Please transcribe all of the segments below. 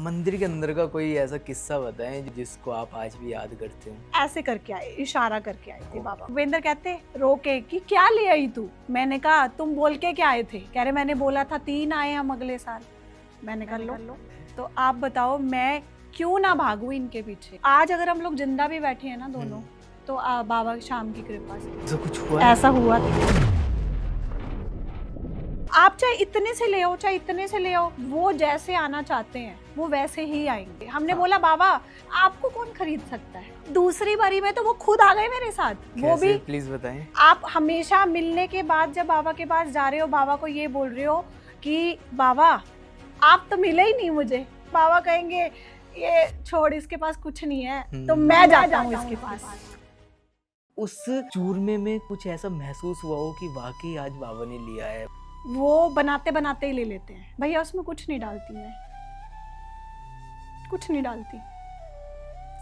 मंदिर के अंदर का कोई ऐसा किस्सा बताएं जिसको आप आज भी याद करते हो। ऐसे करके आए, इशारा करके आए थे बाबा। भूपेंद्र कहते रोके कि क्या ले आई तू। मैंने कहा तुम बोल के क्या आए थे। कह रहे मैंने बोला था 3 आए हम अगले साल। मैंने कहा लो तो आप बताओ मैं क्यों ना भागूं इनके पीछे। आज अगर हम लोग जिंदा भी बैठे हैं ना दोनों, तो बाबा शाम की कृपा से तो कुछ हुआ ऐसा हुआ। आप चाहे इतने से ले आओ चाहे इतने से ले आओ, वो जैसे आना चाहते हैं वो वैसे ही आएंगे। हमने बोला बाबा आपको कौन खरीद सकता है। दूसरी बारी में तो वो खुद आ गए मेरे साथ। वो भी प्लीज बताएं। आप हमेशा मिलने के बाद जब बाबा के पास जा रहे हो, बाबा को ये बोल रहे हो कि बाबा आप तो मिले ही नहीं मुझे। बाबा कहेंगे ये छोड़, इसके पास कुछ नहीं है, तो मैं जाता हूँ इसके पास। उस चूरमे में कुछ ऐसा महसूस हुआ हो कि वाकई आज बाबा ने लिया है। वो बनाते बनाते ही ले लेते हैं। भैया उसमें कुछ नहीं डालती मैं, कुछ नहीं डालती,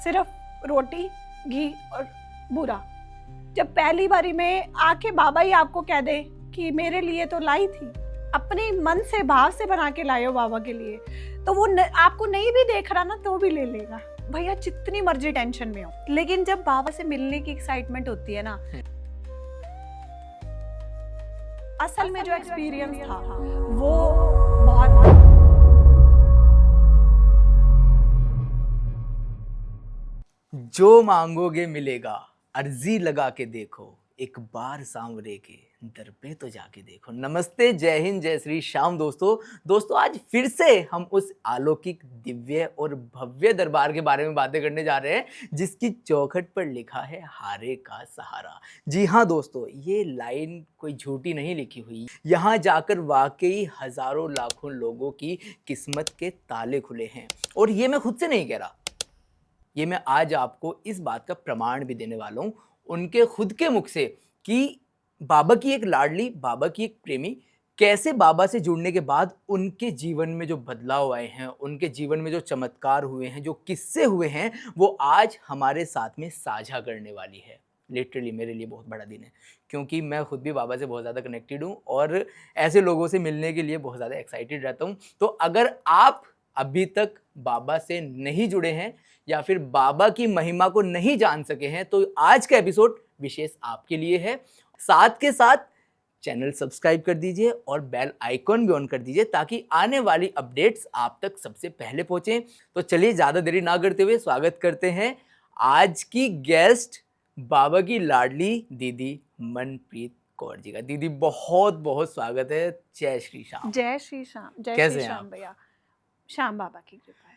सिर्फ रोटी घी और बूरा। जब पहली बारी में आके बाबा ही आपको कह दे कि मेरे लिए तो लाई थी, अपने मन से भाव से बना के लाए हो बाबा के लिए, तो वो आपको नहीं भी देख रहा ना तो भी ले लेगा। भैया जितनी मर्जी टेंशन में हो, लेकिन जब बाबा से मिलने की एक्साइटमेंट होती है ना, असल में जो एक्सपीरियंस था वो बहुत। जो मांगोगे मिलेगा, अर्जी लगा के देखो, एक बार सांवरे के दर पे तो जाके देखो। नमस्ते, जय हिंद, जय श्री श्याम दोस्तों आज फिर से हम उस अलौकिक, दिव्य और भव्य दरबार के बारे में बातें करने जा रहे हैं जिसकी चौखट पर लिखा है हारे का सहारा। जी हाँ दोस्तों, ये लाइन कोई झूठी नहीं लिखी हुई। यहाँ जाकर वाकई हजारों लाखों लोगों की किस्मत के ताले खुले हैं। और ये मैं खुद से नहीं कह रहा, ये मैं आज आपको इस बात का प्रमाण भी देने वाला हूँ उनके खुद के मुख से कि बाबा की एक लाडली, बाबा की एक प्रेमी कैसे बाबा से जुड़ने के बाद उनके जीवन में जो बदलाव आए हैं, उनके जीवन में जो चमत्कार हुए हैं, जो किस्से हुए हैं, वो आज हमारे साथ में साझा करने वाली है। लिटरली मेरे लिए बहुत बड़ा दिन है क्योंकि मैं खुद भी बाबा से बहुत ज़्यादा कनेक्टेड हूँ और ऐसे लोगों से मिलने के लिए बहुत ज़्यादा एक्साइटेड रहता हूँ। तो अगर आप अभी तक बाबा से नहीं जुड़े हैं या फिर बाबा की महिमा को नहीं जान सके हैं, तो आज का एपिसोड विशेष आपके लिए है। साथ के साथ चैनल सब्सक्राइब कर दीजिए और बेल आइकॉन भी ऑन कर दीजिए ताकि आने वाली अपडेट्स आप तक सबसे पहले पहुंचे। तो चलिए ज़्यादा देरी ना करते हुए स्वागत करते हैं आज की गेस्ट, बाबा की लाडली दीदी मनप्रीत कौर जी का। दीदी बहुत बहुत स्वागत है। जय श्री श्याम। जय श्री श्याम। जय कैसे श्री हैं श्याम आप? भैया, श्याम बाबा की कृपा है।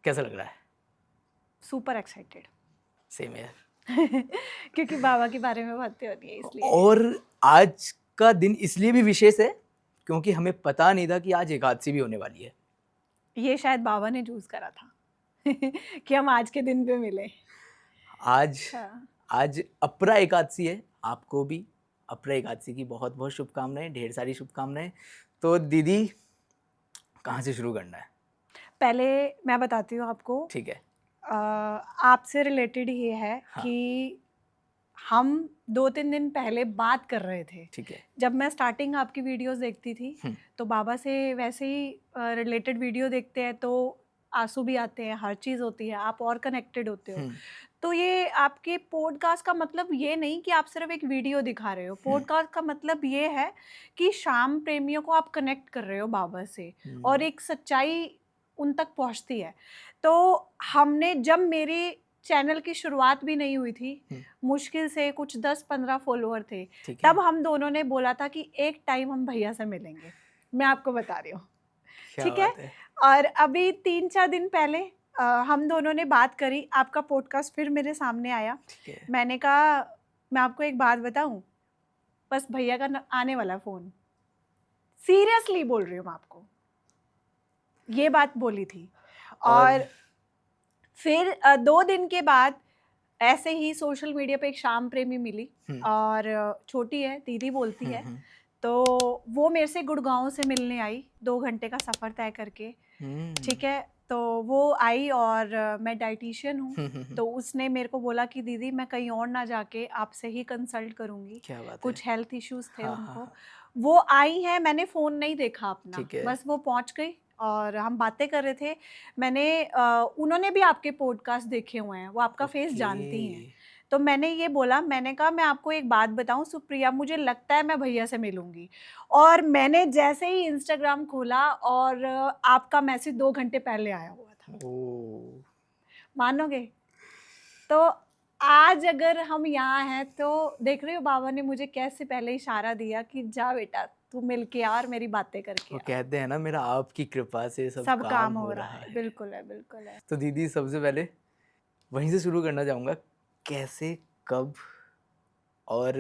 कैसा लग रहा है? Super excited. सेम यार। क्योंकि बाबा के बारे में बातें होती है इसलिए। और आज का दिन इसलिए भी विशेष है क्योंकि हमें पता नहीं था कि आज एकादशी भी होने वाली है। ये शायद बाबा ने चूज करा था कि हम आज के दिन पे मिले। आज अपरा एकादशी है। आपको भी अपरा एकादशी की बहुत बहुत शुभकामनाएं, ढेर सारी शुभकामनाएं। तो दीदी कहाँ से शुरू करना है? पहले मैं बताती हूँ आपको। ठीक है। आपसे रिलेटेड ये है हाँ। कि हम 2-3 दिन पहले बात कर रहे थे। ठीक है। जब मैं स्टार्टिंग आपकी वीडियोस देखती थी तो बाबा से वैसे ही रिलेटेड वीडियो देखते हैं तो आंसू भी आते हैं, हर चीज़ होती है, आप और कनेक्टेड होते हो। तो ये आपके पॉडकास्ट का मतलब ये नहीं कि आप सिर्फ एक वीडियो दिखा रहे हो। पॉडकास्ट का मतलब ये है कि शाम प्रेमियों को आप कनेक्ट कर रहे हो बाबा से और एक सच्चाई उन तक पहुंचती है। तो हमने, जब मेरे चैनल की शुरुआत भी नहीं हुई थी, मुश्किल से कुछ 10-15 फॉलोअर थे, तब हम दोनों ने बोला था कि एक टाइम हम भैया से मिलेंगे। मैं आपको बता रही हूँ, ठीक है? और अभी 3-4 दिन पहले हम दोनों ने बात करी, आपका पॉडकास्ट फिर मेरे सामने आया। मैंने कहा मैं आपको एक बात बताऊं, बस भैया का आने वाला फ़ोन। सीरियसली बोल रही हूँ मैं आपको, ये बात बोली थी। और फिर 2 दिन के बाद ऐसे ही सोशल मीडिया पे एक शाम प्रेमी मिली और छोटी है, दीदी बोलती है, तो वो मेरे से गुड़गांव से मिलने आई 2 घंटे का सफ़र तय करके। ठीक है, तो वो आई और मैं डाइटिशियन हूँ तो उसने मेरे को बोला कि दीदी मैं कहीं और ना जाके आपसे ही कंसल्ट करूँगी। कुछ हेल्थ इश्यूज़ थे उनको। वो आई हैं, मैंने फ़ोन नहीं देखा अपना, बस वो पहुँच गई और हम बातें कर रहे थे। उन्होंने भी आपके पॉडकास्ट देखे हुए हैं, वो आपका फेस जानती हैं। ओके। तो मैंने ये बोला, मैंने कहा मैं आपको एक बात बताऊँ सुप्रिया, मुझे लगता है मैं भैया से मिलूँगी। और मैंने जैसे ही इंस्टाग्राम खोला और आपका मैसेज 2 घंटे पहले आया हुआ था। ओह! मानोगे? तो आज अगर हम यहाँ हैं तो देख रहे हो बाबा ने मुझे कैसे पहले इशारा दिया कि जा बेटा तू मिल के आ और मेरी बातें करके वो आ। कहते हैं ना, मेरा आपकी कृपा से सब सब काम काम हो हो रहा रहा है, है। बिल्कुल है, बिल्कुल है। तो दीदी, सबसे पहले वहीं से शुरू करना चाहूँगा, कैसे, कब और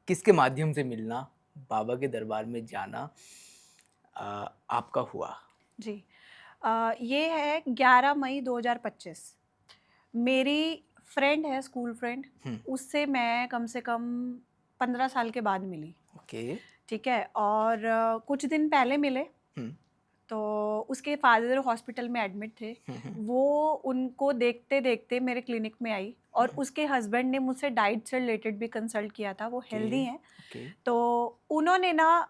किसके माध्यम से मिलना, बाबा के दरबार में जाना आपका हुआ? जी। ये है 11 मई 2025। मेरी फ्रेंड है, स्कूल फ्रेंड, हुँ, उससे मैं कम से कम 15 साल के बाद मिली, ओके। ठीक है? और कुछ दिन पहले मिले, हुँ, तो उसके फादर हॉस्पिटल में एडमिट थे। हुँ, हुँ, वो उनको देखते-देखते मेरे क्लिनिक में आई और हुँ, उसके हस्बैंड ने मुझसे डाइट से रिलेटेड भी कंसल्ट किया था, वो ओके, हेल्दी हैं। ओके। तो उन्होंने ना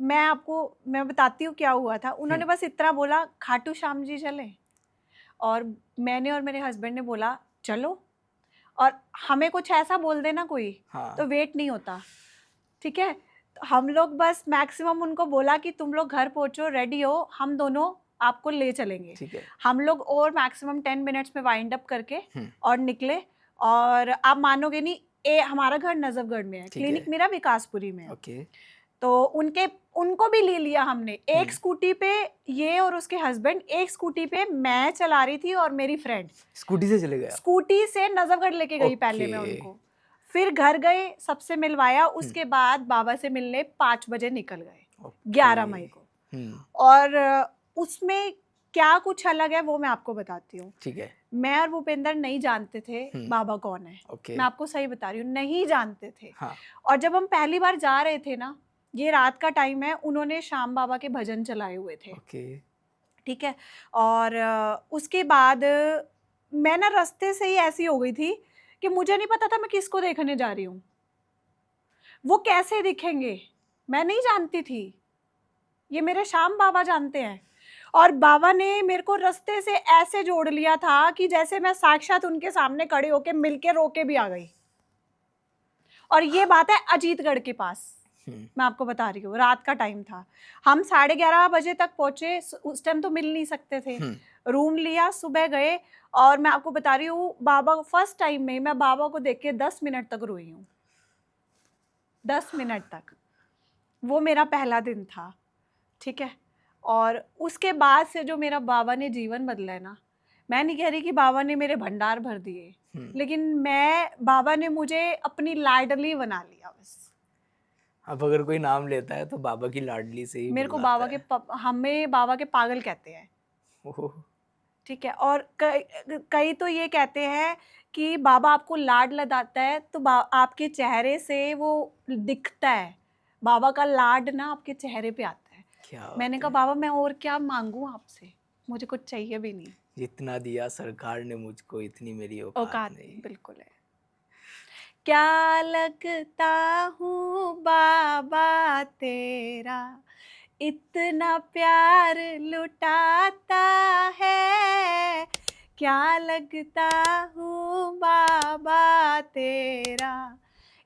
मैं बताती हूँ क्या हुआ था। हुँ, उन्होंने बस इतना बोला, खाटू श्याम जी चलें? और मैंने और मेरे हस्बैंड ने बोला, चलो। और हमें कुछ ऐसा बोल दे ना कोई, हाँ, तो वेट नहीं होता, ठीक है? तो हम लोग बस मैक्सिमम उनको बोला कि तुम लोग घर पहुँचो, रेडी हो, हम दोनों आपको ले चलेंगे। ठीक है। हम लोग और मैक्सिमम 10 मिनट्स में वाइंड अप करके हुँ, और निकले। और आप मानोगे नहीं, हमारा घर नजफगढ़ में है, ठीक है, क्लिनिक मेरा विकासपुरी में है। ओके। तो उनको भी ले लिया हमने। हुँ, एक स्कूटी पे ये और उसके हस्बैंड, एक स्कूटी पे मैं चला रही थी और मेरी फ्रेंड। स्कूटी से चले गए आप? स्कूटी से नजफगढ़ लेके गई पहले ओके। मैं उनको, फिर घर गए, सबसे मिलवाया, हुँ, उसके बाद बाबा से मिलने 5 बजे निकल गए, ओके। 11 मई को। हुँ, और उसमें क्या कुछ अलग है वो मैं आपको बताती हूँ। ठीक है। मैं और भूपेंद्र नहीं जानते थे हुँ, बाबा कौन है, ओके। मैं आपको सही बता रही हूँ, नहीं जानते थे। हाँ, और जब हम पहली बार जा रहे थे ना, ये रात का टाइम है, उन्होंने श्याम बाबा के भजन चलाए हुए थे, ओके। ठीक है? और उसके बाद मैं ना रास्ते से ही ऐसी हो गई थी कि मुझे नहीं पता था मैं किसको देखने जा रही हूँ। वो कैसे दिखेंगे, मैं नहीं जानती थी। ये मेरे श्याम बाबा जानते हैं। और बाबा ने मेरे को रास्ते से ऐसे जोड़ लिया था कि जैसे मैं साक्षात उनके सामने खड़े होके मिलके रो के भी आ गई। और ये बात है अजीतगढ़ के पास, हुँ, मैं आपको बता रही हूँ, रात का टाइम था। हम 11:30 बजे तक पहुंचे, उस टाइम तो मिल नहीं सकते थे। हुँ, रूम लिया, सुबह गए। और मैं आपको बता रही हूँ, बाबा फर्स्ट टाइम में मैं बाबा को देख के 10 मिनट तक रोई हूँ, 10 मिनट तक। वो मेरा पहला दिन था, ठीक है? और उसके बाद से जो मेरा बाबा ने जीवन बदला है ना, मैं नहीं कह रही कि बाबा ने मेरे भंडार भर दिए, हुँ। लेकिन बाबा ने मुझे अपनी लाडली बना लिया बस। अब अगर कोई नाम लेता है तो बाबा की लाडली से ही मेरे को बुलाता है। हमें बाबा के पागल कहते हैं, ओह! ठीक है? और कई तो ये कहते हैं कि बाबा आपको लाड लदाता है तो आपके चेहरे से वो दिखता है, बाबा का लाड ना आपके चेहरे पे आता है। क्या मैंने बात कहा है! बाबा मैं और क्या मांगू आपसे, मुझे कुछ चाहिए भी नहीं, जितना दिया सरकार ने मुझको, इतनी मेरी औकात औकात नहीं। नहीं, बिल्कुल है। क्या लगता हूँ बाबा तेरा, इतना प्यार लुटाता है। क्या लगता हूँ बाबा तेरा,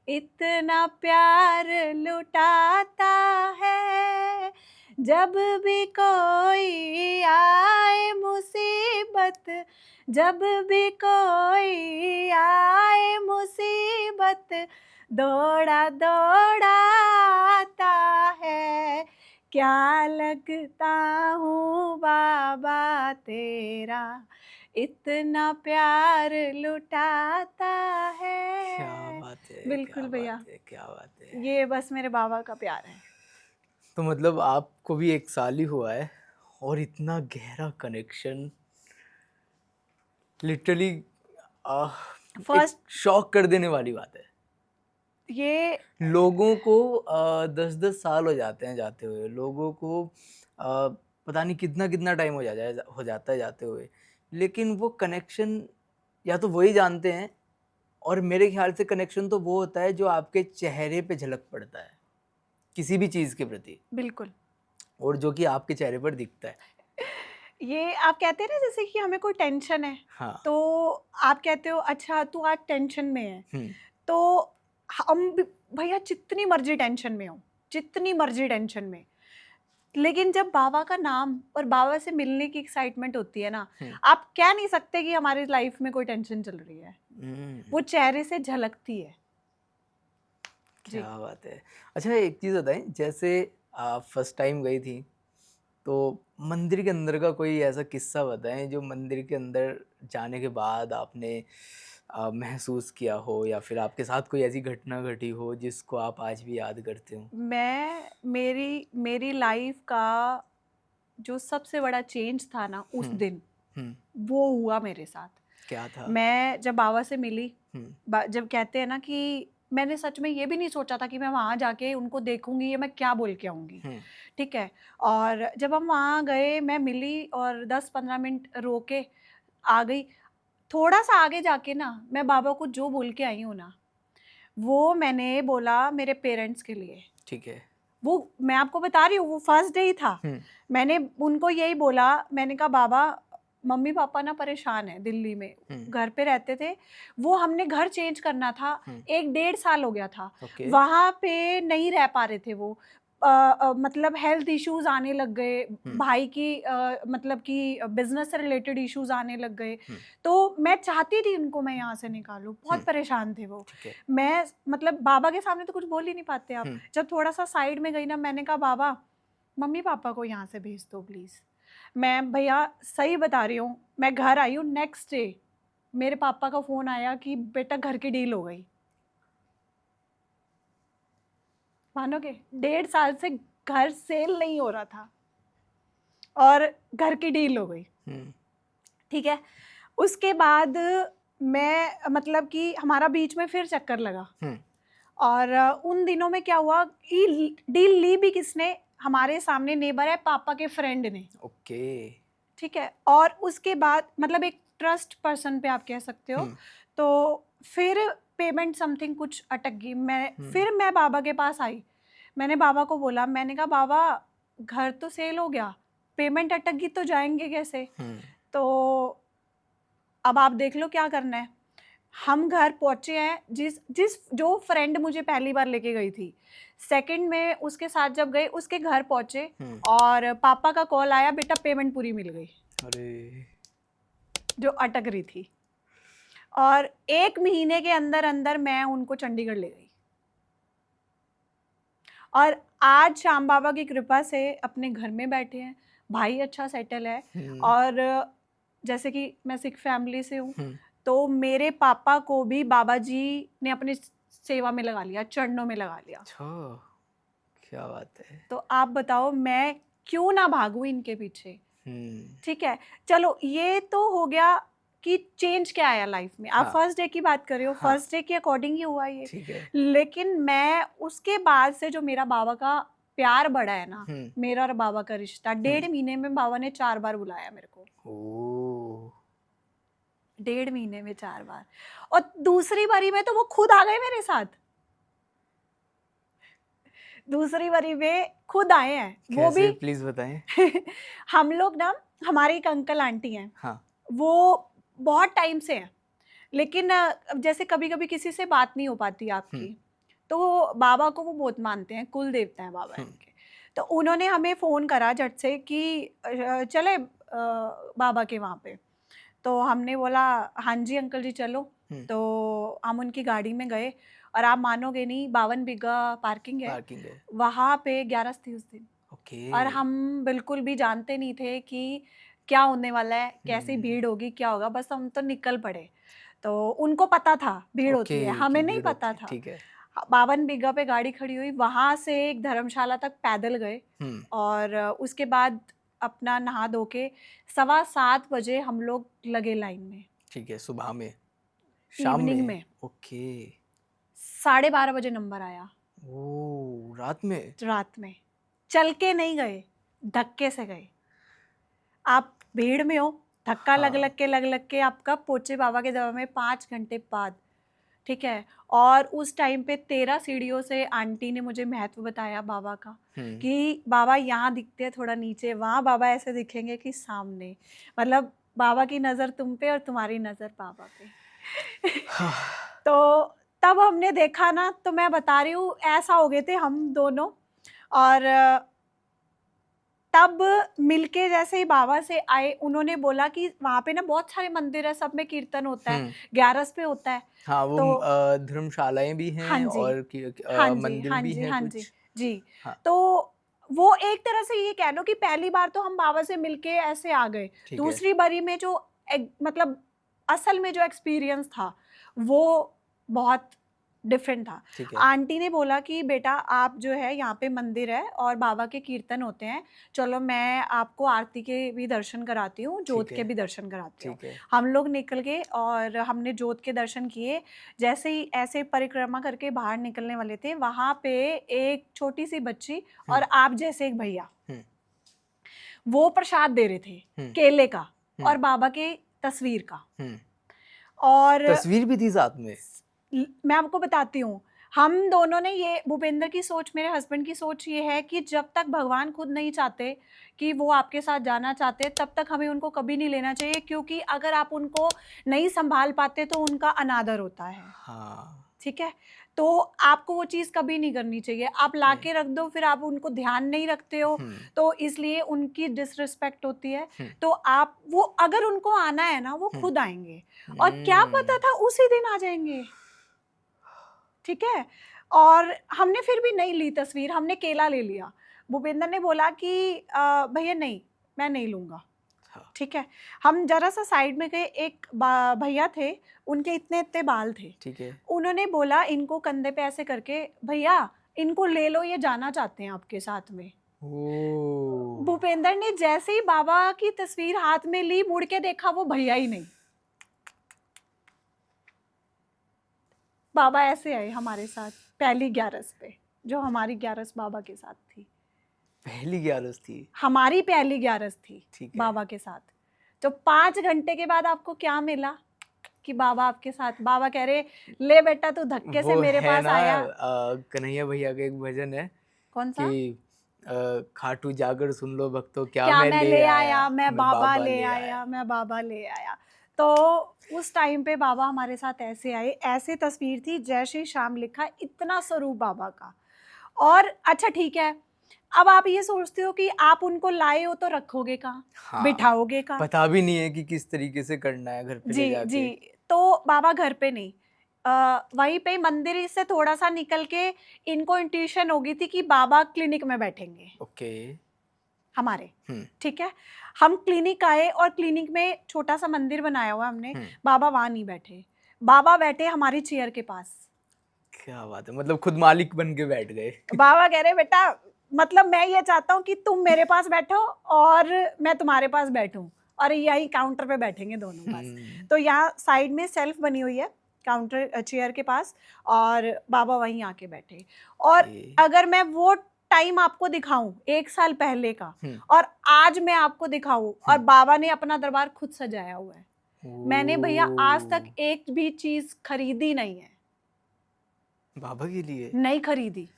इतना प्यार लुटाता है। जब भी कोई आए मुसीबत, जब भी कोई आए मुसीबत, दौड़ा दौड़ा आता है। क्या लगता हूँ बाबा तेरा, इतना प्यार लुटाता क्या है। बात है! क्या बिल्कुल भैया, बात है! क्या बात है! ये बस मेरे बाबा का प्यार है। तो मतलब आपको भी 1 साल ही हुआ है और इतना गहरा कनेक्शन, लिटरली एक फर्स्ट शॉक कर देने वाली बात है। ये लोगों को 10-10 साल हो जाते हैं जाते हुए, लोगों को पता नहीं कितना-कितना टाइम हो जाता है जाते हुए, लेकिन वो कनेक्शन या तो वही जानते हैं, और मेरे ख्याल से कनेक्शन तो वो होता है जो आपके चेहरे पे झलक पड़ता है, किसी भी चीज़ के प्रति, बिल्कुल और जो कि आपके चेहरे पर दिखता है। ये आप कहते हैं ना जैसे कि हमें कोई टेंशन है, हाँ। तो आप कहते हो अच्छा तू आज टेंशन में है, हुँ, तो हम भी भैया जितनी मर्जी टेंशन में हो, जितनी मर्जी टेंशन में, लेकिन जब बाबा का नाम और बाबा से मिलने की एक्साइटमेंट होती है ना, हुँ, आप कह नहीं सकते कि हमारी लाइफ में कोई टेंशन चल रही है, हुँ। वो चेहरे से झलकती है। जी। क्या बात है। अच्छा एक चीज़ बताएँ, जैसे आप फर्स्ट टाइम गई थी, तो मंदिर के अंदर का कोई ऐसा किस्सा बताएँ जो मंदिर के अंदर जाने के बाद आपने महसूस किया हो, या फिर आपके साथ कोई ऐसी घटना घटी हो जिसको आप आज भी याद करते हो? मैं मेरी मेरी लाइफ का जो सबसे बड़ा चेंज था ना उस हुँ, दिन, हुँ। वो हुआ मेरे साथ। क्या था? मैं जब बाबा से मिली, हुँ, जब कहते हैं ना कि मैंने सच में ये भी नहीं सोचा था कि मैं वहाँ जाके उनको देखूँगी या मैं क्या बोल के आऊँगी, हुँ, ठीक है? और जब हम वहाँ गए, मैं मिली और 10-15 मिनट रो के आ गई। थोड़ा-सा आगे जाके ना मैं बाबा को जो बोल के आई हूँ ना, वो मैंने बोला मेरे पेरेंट्स के लिए। ठीक है। वो मैं आपको बता रही हूँ, वो फर्स्ट डे ही था। हुँ, मैंने उनको यही बोला, मैंने कहा बाबा मम्मी-पापा ना परेशान हैं दिल्ली में, हुँ, घर पे रहते थे। वो हमने घर चेंज करना था, हुँ। 1 डेढ़ साल हो गया था। ओके। वहाँ पे नहीं रह पा रहे थे वो। मतलब हेल्थ इश्यूज़ आने लग गए, हुँ, भाई की मतलब कि बिज़नेस से रिलेटेड इश्यूज़ आने लग गए। हुँ, तो मैं चाहती थी उनको मैं यहाँ से निकालूँ, हुँ। बहुत परेशान थे वो। ठीक है। मैं मतलब बाबा के सामने तो कुछ बोल ही नहीं पाते आप। हुँ, जब थोड़ा-सा साइड में गई ना, मैंने कहा बाबा मम्मी-पापा को यहाँ से भेज दो प्लीज़। मैं भैया सही बता रही हूँ, मैं घर आई हूँ नेक्स्ट डे मेरे पापा का फ़ोन आया कि बेटा घर की डील हो गई। मानोगे? डेढ़ साल से घर सेल नहीं हो रहा था और घर की डील हो गई, हुँ, ठीक है? उसके बाद मैं मतलब कि हमारा बीच में फिर चक्कर लगा। हुँ। और उन दिनों में क्या हुआ कि डील ली भी किसने? हमारे सामने नेबर है पापा के फ्रेंड ने, ओके। ठीक है? और उसके बाद मतलब एक ट्रस्ट पर्सन पे आप कह सकते हो। हुँ, तो फिर पेमेंट समथिंग कुछ अटक गई। हुँ, मैं बाबा के पास आई। मैंने बाबा को बोला, मैंने कहा बाबा घर तो सेल हो गया, पेमेंट अटक गई तो जाएँगे कैसे? हुँ। तो अब आप देख लो क्या करना है। हम घर पहुँचे हैं, जिस जिस जो फ्रेंड मुझे पहली बार लेके गई थी, सेकंड में उसके साथ जब गए उसके घर पहुँचे हुँ। और पापा का कॉल आया, बेटा पेमेंट पूरी मिल गई, अरे! जो अटक रही थी। और 1 महीने के अंदर-अंदर मैं उनको चंडीगढ़ ले गई। और आज श्याम बाबा की कृपा से अपने घर में बैठे हैं, भाई अच्छा सेटल है। हुँ, और जैसे कि मैं सिख फैमिली से हूँ, हुँ। तो मेरे पापा को भी बाबा जी ने अपनी सेवा में लगा लिया, चरणों में लगा लिया। अच्छा, क्या बात है। तो आप बताओ मैं क्यों ना भागूँ इनके पीछे, हुँ, ठीक है? चलो ये तो हो गया कि चेंज क्या आया लाइफ में। आप हाँ, फर्स्ट डे की बात कर रहे हो, हाँ, फर्स्ट डे के अकॉर्डिंग ही हुआ ये। ठीक है। लेकिन मैं उसके बाद से जो मेरा बाबा का प्यार बढ़ा है ना, हुँ, मेरा और बाबा का रिश्ता, हुँ। 1.5 महीने में बाबा ने 4 बार बुलाया मेरे को। ओह! 1.5 महीने में 4 बार। और दूसरी बारी में तो वो खुद आ गए मेरे साथ। दूसरी बारी में खुद आए हैं, वो भी कैसे प्लीज़ बताएँ? हम लोग ना, हमारे एक अंकल आंटी हैं, हाँ, वो बहुत टाइम से हैं, लेकिन अब जैसे कभी-कभी किसी से बात नहीं हो पाती हुँ, आपकी, तो बाबा को वो बहुत मानते हैं, कुल देवता हैं बाबा हुँ, इनके। तो उन्होंने हमें फ़ोन करा झट से कि चलें बाबा के वहाँ पे। तो हमने बोला हाँ जी अंकल जी चलो। हुँ। तो हम उनकी गाड़ी में गए और आप मानोगे नहीं, 52 बीघा पार्किंग है, पार्किंग है। वहाँ पे 11 थी उस दिन। ओके। और हम बिल्कुल भी जानते नहीं थे कि क्या होने वाला है, कैसी हुँ, भीड़ होगी, क्या होगा, बस हम तो निकल पड़े। तो उनको पता था भीड़ ओके होती है, कि हमें नहीं भीड़ पता होती है, था। ठीक है। 52 बीघा पे गाड़ी खड़ी हुई, वहाँ से एक धर्मशाला तक पैदल गए हुँ, और उसके बाद अपना नहा धो के 7:15 बजे हम लोग लगे लाइन में, ठीक है, सुबह में, शाम इवनिंग में? में। ओके। 12:30 बजे नंबर आया, ओह! रात में? रात में। चल के नहीं गए, धक्के से गए। आप भीड़ में हो, धक्का हाँ, लग लग के आपका पहुँचे बाबा के दरबार में 5 घंटे बाद। ठीक है। और उस टाइम पे 13 सीढ़ियों से आंटी ने मुझे महत्व बताया बाबा का, कि बाबा यहाँ दिखते हैं थोड़ा नीचे, वहाँ बाबा ऐसे दिखेंगे कि सामने, मतलब बाबा की नज़र तुम पे और तुम्हारी नज़र बाबा पे। तो तब हमने देखा ना, तो मैं बता रही हूँ ऐसा हो गए थे हम दोनों। और तब मिलके जैसे ही बाबा से आए, उन्होंने बोला कि वहाँ पे ना बहुत सारे मंदिर है, सब में कीर्तन होता है, 11 पे होता है। हाँ, वो तो धर्मशालाएं भी हाँ हैं जी, और हाँ जी, मंदिर हाँ भी जी, हैं हाँ जी, कुछ। जी। हाँ, तो वो एक तरह से ये कह लो कि पहली बार तो हम बाबा से मिलके ऐसे आ गए। ठीक है, दूसरी बारी में जो मतलब असल में जो एक्सपीरियंस था, वो बहुत डिफरेंट था। ठीक है, आंटी ने बोला कि बेटा आप जो है यहाँ पे मंदिर है और बाबा के कीर्तन होते हैं, चलो मैं आपको आरती के भी दर्शन कराती हूँ, जोत ठीक के है, भी दर्शन कराती हूँ। ठीक है, हम लोग निकल गए और हमने जोत के दर्शन किए। जैसे ही ऐसे परिक्रमा करके बाहर निकलने वाले थे, वहाँ पे एक छोटी सी बच्ची और आप जैसे एक भैया, हुँ, वो प्रसाद दे रहे थे, हुँ, केले का हुँ, और बाबा के तस्वीर का। हुँ। और तस्वीर भी थी साथ में? मैं आपको बताती हूँ, हम दोनों ने ये, भूपेंद्र की सोच, मेरे हस्बैंड की सोच ये है कि जब तक भगवान खुद नहीं चाहते कि वो आपके साथ जाना चाहते, तब तक हमें उनको कभी नहीं लेना चाहिए, क्योंकि अगर आप उनको नहीं संभाल पाते तो उनका अनादर होता है। हाँ, ठीक है? तो आपको वो चीज़ कभी नहीं करनी चाहिए। आप ओके। लाके रख दो, फिर आप उनको ध्यान नहीं रखते हो, हुँ, तो इसलिए उनकी डिसरिस्पेक्ट होती है। हुँ, तो आप वो, अगर उनको आना है ना, वो हुँ, खुद आएँगे और क्या पता हुँ। था उसी दिन आ जाएँगे। ठीक है? और हमने फिर भी नहीं ली तस्वीर, हमने केला ले लिया। भूपेंद्र ने बोला कि भैया नहीं, मैं नहीं लूँगा। हाँ, ठीक है? हम ज़रा-सा साइड में गए, एक भैया थे, उनके इतने-इतने बाल थे। ठीक है। उन्होंने बोला इनको कंधे पे ऐसे करके, भैया इनको ले लो, ये जाना चाहते हैं आपके साथ में। ओह! भूपेंद्र ने जैसे ही बाबा की तस्वीर हाथ में ली, मुड़ के देखा, वो भैया ही नहीं। बाबा ऐसे आए हमारे साथ पहली ग्यारस पे, जो हमारी ग्यारस बाबा के साथ थी। पहली ग्यारस थी, हमारी पहली ग्यारस थी ठीक है। बाबा के साथ। तो 5 घंटे के बाद आपको क्या मिला कि बाबा आपके साथ, बाबा कह रहे, ले बेटा तू धक्के से वो मेरे है पास ना आया। कन्हैया भैया का एक भजन है कौन-सा? कि खाटू जागर सुन लो भक्तों क्या क्या मैं मैं ले ले आया, आया, मैं मैं बाबा बाबा ले ले आया। आया, मैं बाबा ले आया। तो उस टाइम पे बाबा हमारे साथ ऐसे आए, ऐसे तस्वीर थी, जय श्री श्याम लिखा, इतना स्वरूप बाबा का। और अच्छा ठीक है, अब आप ये सोचते हो कि आप उनको लाए हो तो रखोगे कहाँ? हाँ, बिठाओगे कहाँ? पता भी नहीं है कि किस तरीके से करना है घर पे ले जी, जाके। जी। तो बाबा घर पे नहीं, वहीं पे मंदिर से थोड़ा-सा निकल के इनको इंट्यूशन हो गई थी कि बाबा क्लिनिक में बैठेंगे ओके। हमारे, हुँ, ठीक है? हम क्लिनिक आए और क्लिनिक में छोटा-सा मंदिर बनाया हुआ है हमने, हुँ। बाबा वहाँ नहीं बैठे। बाबा बैठे हमारी चेयर के पास। क्या बात है! मतलब खुद मालिक बन के बैठ गए। बाबा कह रहे, बेटा मतलब मैं ये चाहता हूँ कि तुम मेरे पास बैठो और मैं तुम्हारे पास बैठूं, और यही काउंटर पे बैठेंगे दोनों बस। हुँ, तो यहाँ साइड में सेल्फ बनी हुई है काउंटर चेयर के पास, और बाबा वहीं आके बैठे। और ओके। अगर मैं वो टाइम आपको दिखाऊं 1 साल पहले का, हुँ, और आज मैं आपको दिखाऊं, हुँ। और बाबा ने अपना दरबार खुद सजाया हुआ है। मैंने भैया आज तक ओह! एक भी चीज खरीदी नहीं है, बाबा के लिए? नहीं खरीदी।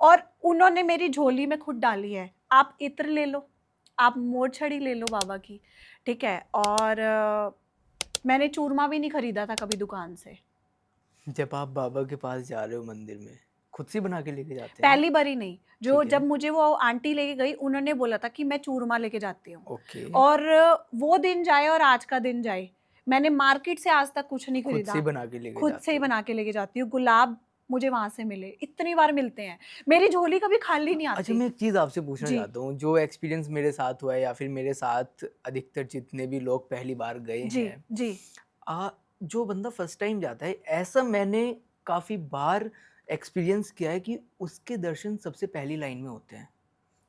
और उन्होंने मेरी झोली में खुद डाली है, आप इत्र ले लो, आप मोरछड़ी ले लो बाबा की, ठीक है? और मैंने चूरमा भी नहीं खरीदा था कभी दुकान से। जब आप बाबा के पास जा रहे हो मंदिर में, खुद से बना के लेके जाते हैं ना? पहली बारी नहीं, जो ठीक है, जब मुझे वो आंटी लेके गई, उन्होंने बोला था कि मैं चूरमा लेके जाती हूँ। ओके। और वो दिन जाए और आज का दिन जाए, मैंने मार्केट से आज तक कुछ नहीं खुद से ही खरीदा, बना के लेके खुद से जाते ही हो। बना के लेके जाती हूँ। गुलाब मुझे वहाँ से मिले, इतनी बार मिलते हैं, मेरी झोली कभी खाली नहीं अच्छा, आती। मैं एक चीज़ आपसे पूछना जी, चाहता हूँ, जो एक्सपीरियंस मेरे साथ हुआ है या फिर मेरे साथ अधिकतर जितने भी लोग पहली बार गए जी, हैं, जी। जो बंदा फर्स्ट टाइम जाता है, ऐसा मैंने काफ़ी बार एक्सपीरियंस किया है कि उसके दर्शन सबसे पहली लाइन में होते हैं।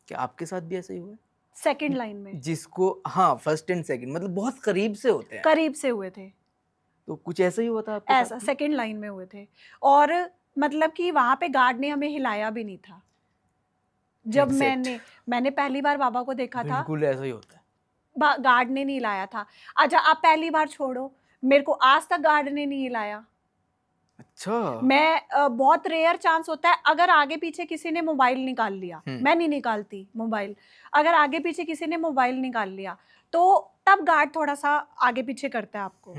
क्या आपके साथ भी ऐसा ही हुआ है? सेकंड लाइन में, जिसको हाँ, फर्स्ट एंड सेकंड मतलब बहुत करीब से होते हैं। करीब से हुए थे, तो कुछ ऐसा ही हुआ था आपके साथ ऐसा में? सेकंड लाइन में हुए थे। और मतलब कि वहाँ पे गार्ड ने हमें हिलाया भी नहीं था। जब एग्ज़ैक्ट मैंने मैंने पहली बार बाबा को देखा था, बिल्कुल ऐसा ही होता है। गार्ड ने नहीं हिलाया था। अच्छा आप पहली बार छोड़ो, मेरे को आज तक गार्ड ने नहीं हिलाया। अच्छा। मैं बहुत रेयर चांस होता है अगर आगे पीछे किसी ने मोबाइल निकाल लिया, मैं नहीं निकालती मोबाइल, अगर आगे पीछे किसी ने मोबाइल निकाल लिया तो तब गार्ड थोड़ा सा आगे पीछे करता है आपको।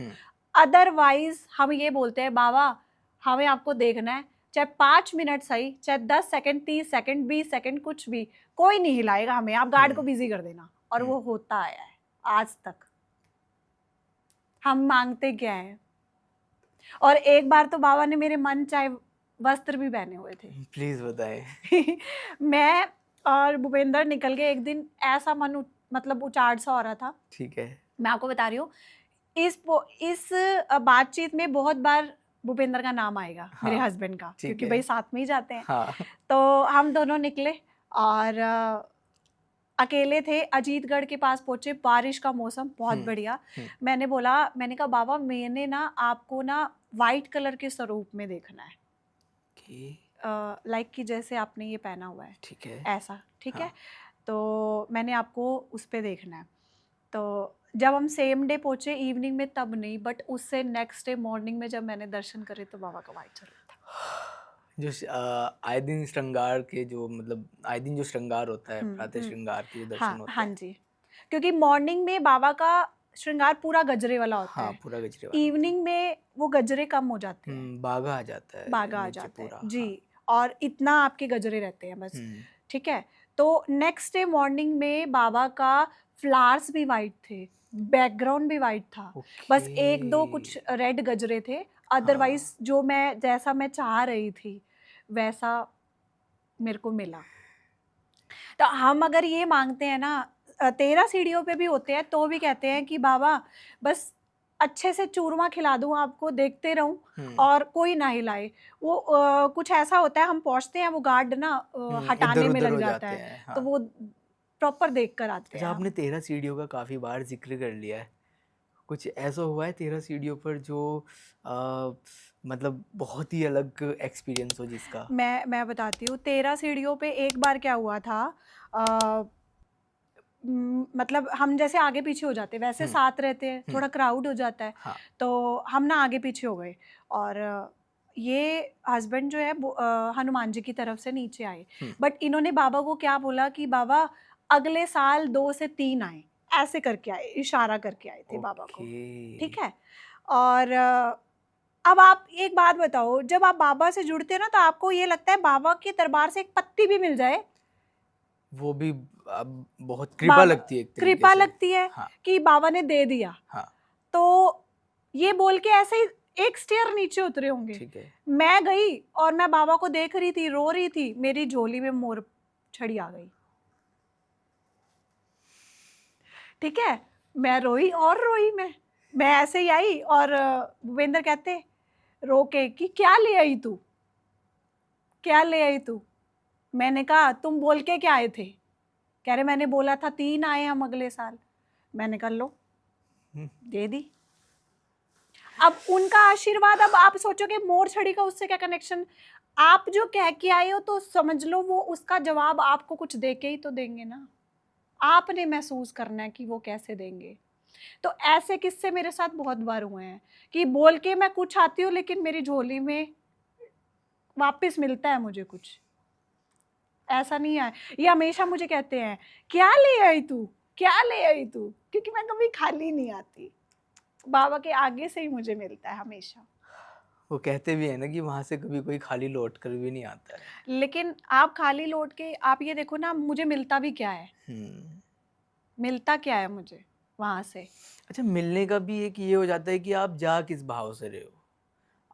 अदरवाइज हम ये बोलते हैं बाबा हमें आपको देखना है, चाहे 5 मिनट सही, चाहे 10 सेकंड, 30 सेकंड, 20 सेकंड, कुछ भी, कोई नहीं हिलाएगा हमें, आप गार्ड को बिजी कर देना। और वो होता आया है आज तक। हम मांगते क्या है। और एक बार तो बाबा ने मेरे मन चाहे वस्त्र भी पहने हुए थे। प्लीज बताएं। मैं और भूपेंद्र निकल गए एक दिन, ऐसा मतलब उचाड़ सा हो रहा था। ठीक है। मैं आपको बता रही हूँ, इस बातचीत में बहुत बार भूपेंद्र का नाम आएगा, मेरे हस्बैंड का, क्योंकि भाई साथ में ही जाते हैं। हाँ। तो हम दोनों निकले और अकेले थे, अजीतगढ़ के पास पहुंचे, बारिश का मौसम बहुत बढ़िया। मैंने कहा बाबा मैंने ना आपको ना वाइट कलर के स्वरूप में देखना है, लाइक कि जैसे आपने ये पहना हुआ है, ठीक है, ऐसा, ठीक है। तो मैंने आपको उस पे देखना है। तो जब हम सेम डे पहुंचे इवनिंग में तब नहीं, बट उससे नेक्स्ट डे मॉर्निंग में जब मैंने दर्शन करे तो बाबा का वाइट स्वरूप था। जो आए दिन श्रृंगार के जो मतलब आए दिन जो श्रृंगार होता है, प्रातः श्रृंगार के जो दर्शन होते हाँ हैं। जी, क्योंकि मॉर्निंग में बाबा का श्रृंगार पूरा गजरे वाला होता है, पूरा गजरे वाला। इवनिंग में वो गजरे कम हो जाते हैं, बागा आ जाता है, बागा आ नीचे जाता है पूरा। जी, और इतना आपके गजरे रहते हैं बस, ठीक है। तो नेक्स्ट डे मॉर्निंग में बाबा का फ्लावर्स भी वाइट थे, बैकग्राउंड भी वाइट था, बस एक दो कुछ रेड गजरे थे, अदरवाइज जो जैसा मैं चाह रही थी वैसा मेरे को मिला। तो हम अगर ये मांगते हैं ना, 13 सीढ़ियों पे भी होते हैं तो भी कहते हैं कि बाबा बस अच्छे से चूरमा खिला दूं आपको, देखते रहूं और कोई ना हिलाए। वो कुछ ऐसा होता है, हम पहुंचते हैं वो गार्ड ना हटाने में लग जाता है, तो वो प्रॉपर देख कर आते हैं। आपने 13 सीढ़ियों का काफी बार जिक्र कर लिया है, कुछ ऐसा हुआ है 13 सीढ़ियों पर जो मतलब बहुत ही अलग एक्सपीरियंस हो जिसका? मैं बताती हूँ। 13 सीढ़ियों पे एक बार क्या हुआ था, मतलब हम जैसे आगे पीछे हो जाते, वैसे साथ रहते हैं, थोड़ा क्राउड हो जाता है, तो हम ना आगे पीछे हो गए, और ये हस्बैंड जो है हनुमान जी की तरफ से नीचे आए, बट इन्होंने बाबा को क्या बोला कि बाबा अगले साल 2 से 3 आए, ऐसे करके आए, इशारा करके आए थे बाबा को, ठीक है। और अब आप एक बात बताओ, जब आप बाबा से जुड़ते हो ना तो आपको ये लगता है बाबा के दरबार से एक पत्ती भी मिल जाए, वो भी अब बहुत कृपा लगती है, कृपा लगती है कि बाबा ने दे दिया। तो ये बोल के ऐसे ही एक स्टेयर नीचे उतरे होंगे, ठीक है। मैं गई और मैं बाबा को देख रही थी, रो रही थी, मेरी झोली में मोर छड़ी आ गई, ठीक है। मैं रोई और रोई, मैं ऐसे ही आई, और भूपेंद्र कहते रो के कि क्या ले आई तू, क्या ले आई तू। मैंने कहा तुम बोल के क्या आए थे, कह रहे मैंने बोला था 3 आए हम अगले साल। मैंने कहा लो दे दी। अब उनका आशीर्वाद, अब आप सोचोगे मोर छड़ी का उससे क्या कनेक्शन, आप जो कह के आए हो तो समझ लो वो उसका जवाब आपको कुछ दे के ही तो देंगे ना, आपने महसूस करना है कि वो कैसे देंगे। तो ऐसे किस्से मेरे साथ बहुत बार हुए हैं कि बोल के मैं कुछ आती हूँ लेकिन मेरी झोली में वापस मिलता है मुझे कुछ, ऐसा नहीं है। ये हमेशा मुझे कहते हैं क्या ले आई तू, क्या ले आई तू, क्योंकि मैं कभी खाली नहीं आती, बाबा के आगे से ही मुझे मिलता है हमेशा। वो कहते भी है ना कि वहां से कभी कोई खाली लौट कर भी नहीं आता है, लेकिन आप खाली लौट के आप ये देखो ना, मुझे मिलता भी क्या है, मिलता क्या है मुझे वहां से। अच्छा, मिलने का भी एक ये हो जाता है कि आप जा किस भाव से रहे हो,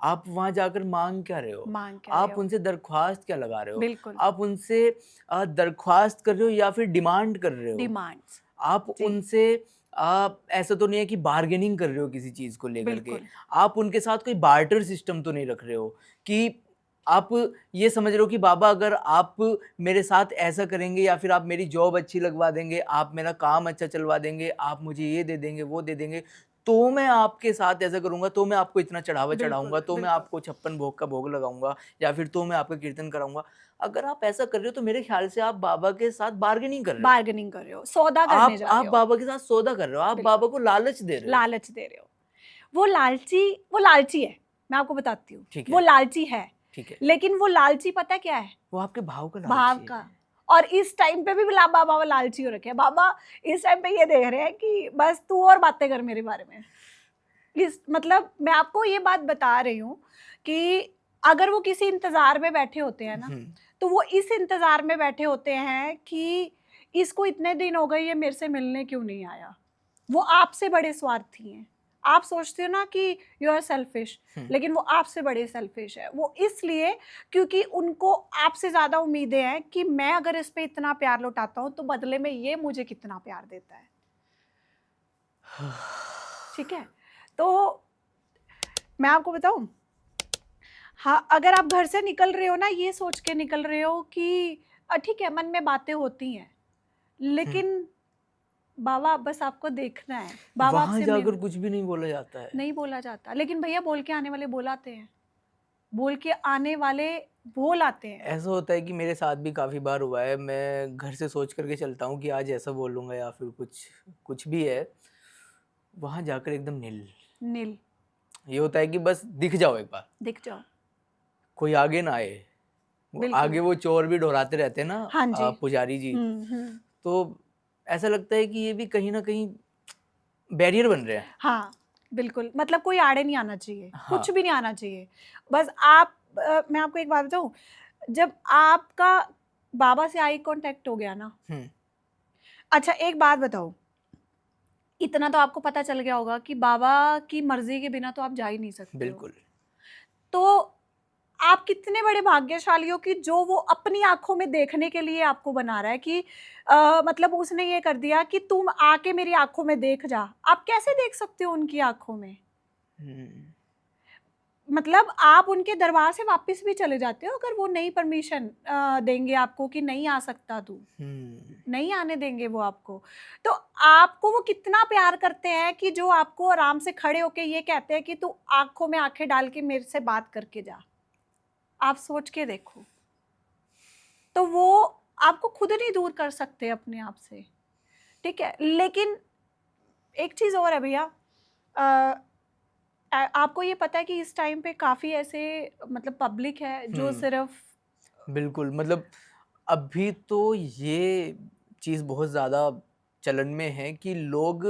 आप वहां जाकर मांग क्या रहे हो, आप उनसे दरख्वास्त क्या लगा रहे हो, बिल्कुल। आप उनसे दरख्वास्त कर रहे हो या फिर डिमांड कर रहे हो, डिमांड्स, आप उनसे ऐसा तो नहीं है कि बार्गेनिंग कर रहे हो किसी चीज को लेकर के, आप उनके साथ कोई बार्टर सिस्टम तो नहीं रख रहे हो कि आप ये समझ रहे हो कि बाबा अगर आप मेरे साथ ऐसा करेंगे या फिर आप मेरी जॉब अच्छी लगवा देंगे, आप मेरा काम अच्छा चलवा देंगे, आप मुझे ये दे देंगे वो दे देंगे, तो मैं आपके साथ ऐसा करूंगा, तो मैं आपको इतना चढ़ावा चढ़ाऊंगा, तो मैं आपको 56 भोग का भोग लगाऊंगा, या फिर तो मैं आपका कीर्तन कराऊंगा। अगर आप ऐसा कर रहे हो तो मेरे ख्याल से आप बाबा के साथ बार्गेनिंग कर रहे हो, सौदा करने जा रहे हो, आप बाबा के साथ सौदा कर रहे हो, आप बाबा को लालच दे रहे हो, लालच दे रहे हो। वो लालची है, मैं आपको बताती हूँ, ठीक है। वो लालची है, ठीक है, लेकिन वो लालची पता क्या है, वो आपके भाव का भाव लालची का। है। और इस टाइम पे भी बाबा लालची हो रखे हैं। बाबा इस टाइम पे ये देख रहे हैं कि बस तू और बातें कर मेरे बारे में। इस मतलब मैं आपको ये बात बता रही हूँ कि अगर वो किसी इंतजार में बैठे होते हैं ना, तो वो इस इंतजार में बैठे होते हैं कि इसको इतने दिन हो गए, ये मेरे से मिलने क्यों नहीं आया। वो आपसे बड़े स्वार्थी हैं। आप सोचते हो ना कि यू आर सेल्फिश, लेकिन वो आपसे बड़े सेल्फिश है। वो इसलिए क्योंकि उनको आपसे ज्यादा उम्मीदें हैं कि मैं अगर इस पे इतना प्यार लौटाता हूँ तो बदले में ये मुझे कितना प्यार देता है। ठीक है, तो मैं आपको बताऊं, हाँ, अगर आप घर से निकल रहे हो ना, ये सोच के निकल रहे हो कि ठीक है, मन में बातें होती हैं, लेकिन बाबा बस आपको देखना है, बाबा वहां आपसे जाकर मिल कुछ भी नहीं बोला जाता है। नहीं बोला जाता, लेकिन भैया बोल के आने वाले बोल आते हैं, बोल के आने वाले बोल आते हैं। ऐसा होता है कि मेरे साथ भी काफी बार हुआ है, मैं घर से सोच करके चलता हूँ कि आज ऐसा बोलूंगा या फिर कुछ कुछ भी है, वहां जाकर एकदम नील। नील, ये होता है कि बस दिख जाओ एक बार, दिख जाओ। कोई आगे ना आए। वो बिल्कुल। आगे वो चोर भी दोहराते रहते हैं ना, हाँ जी। पुजारी जी। हम्म। तो ऐसा लगता है कि ये भी कहीं ना कहीं बैरियर बन रहे हैं। हाँ बिल्कुल, मतलब कोई आड़े नहीं आना चाहिए, हाँ। कुछ भी नहीं आना चाहिए। बस आप मैं आपको एक बात बताऊं, जब आपका बाबा से आई कांटेक्ट हो गया ना, अच्छा एक बात बताओ, इतना तो आपको पता चल गया होगा कि बाबा की मर्जी के बिना तो आप जा ही नहीं सकते हो। बिल्कुल। तो आप कितने बड़े भाग्यशाली हो कि जो वो अपनी आंखों में देखने के लिए आपको बना रहा है कि मतलब उसने ये कर दिया कि तुम आके मेरी आंखों में देख जा। आप कैसे देख सकते हो उनकी आंखों में? मतलब आप उनके दरबार से वापस भी चले जाते हो अगर वो नहीं परमिशन देंगे आपको कि नहीं आ सकता तू, नहीं आने देंगे वो आपको। तो आपको वो कितना प्यार करते हैं कि जो आपको आराम से खड़े होके ये कहते हैं कि तू आंखों में आंखें डाल के मेरे से बात करके जा। आप सोच के देखो, तो वो आपको खुद नहीं दूर कर सकते अपने आप से, ठीक है। लेकिन एक चीज और है भैया, आपको ये पता है कि इस टाइम पे काफी ऐसे मतलब पब्लिक है जो सिर्फ बिल्कुल, मतलब अभी तो ये चीज़ बहुत ज़्यादा चलन में है कि लोग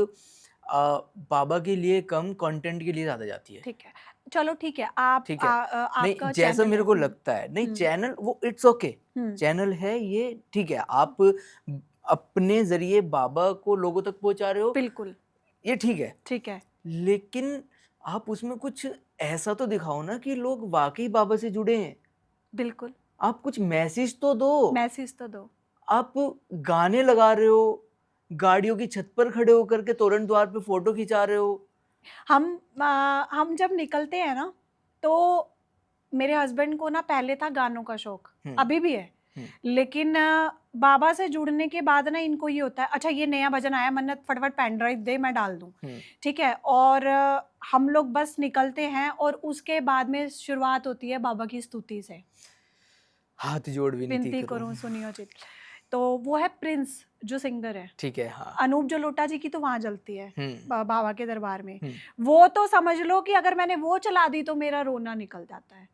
बाबा के लिए कम, कंटेंट के लिए ज़्यादा जाती है। ठीक है, चलो ठीक है, आप ठीक है। नहीं, आपका जैसा चैनल मेरे है। को लगता है, नहीं चैनल वो इट्स ओके, चैनल है ये, ठीक है। आप अपने ज़रिए बाबा को लोगों तक पहुंचा रहे हो, बिल्कुल ये ठीक है। ठीक है, लेकिन आप उसमें कुछ ऐसा तो दिखाओ ना कि लोग वाकई बाबा से जुड़े हैं। बिल्कुल आप कुछ मैसेज तो दो। मैसेज तो दो। आप गाने लगा रहे हो, गाड़ियों की छत पर खड़े होकर के तोरण द्वार पे फोटो खिंचा रहे हो। हम जब निकलते हैं ना, तो मेरे हस्बैंड को ना पहले था गानों का शौक, अभी भी है, लेकिन बाबा से जुड़ने के बाद ना इनको ये होता है, अच्छा ये नया भजन आया मन्नत, फटाफट पेन ड्राइव दे मैं डाल दूं, ठीक है। और हम लोग बस निकलते हैं और उसके बाद में शुरुआत होती है बाबा की स्तुति से, हाथ जोड़ विनती करूं सुनियो चित। तो वो है प्रिंस जो सिंगर है, ठीक है। हाँ। अनूप जलोटा जी की तो वहां जलती है बाबा के दरबार में। वो तो समझ लो कि अगर मैंने वो चला दी तो मेरा रोना निकल जाता है।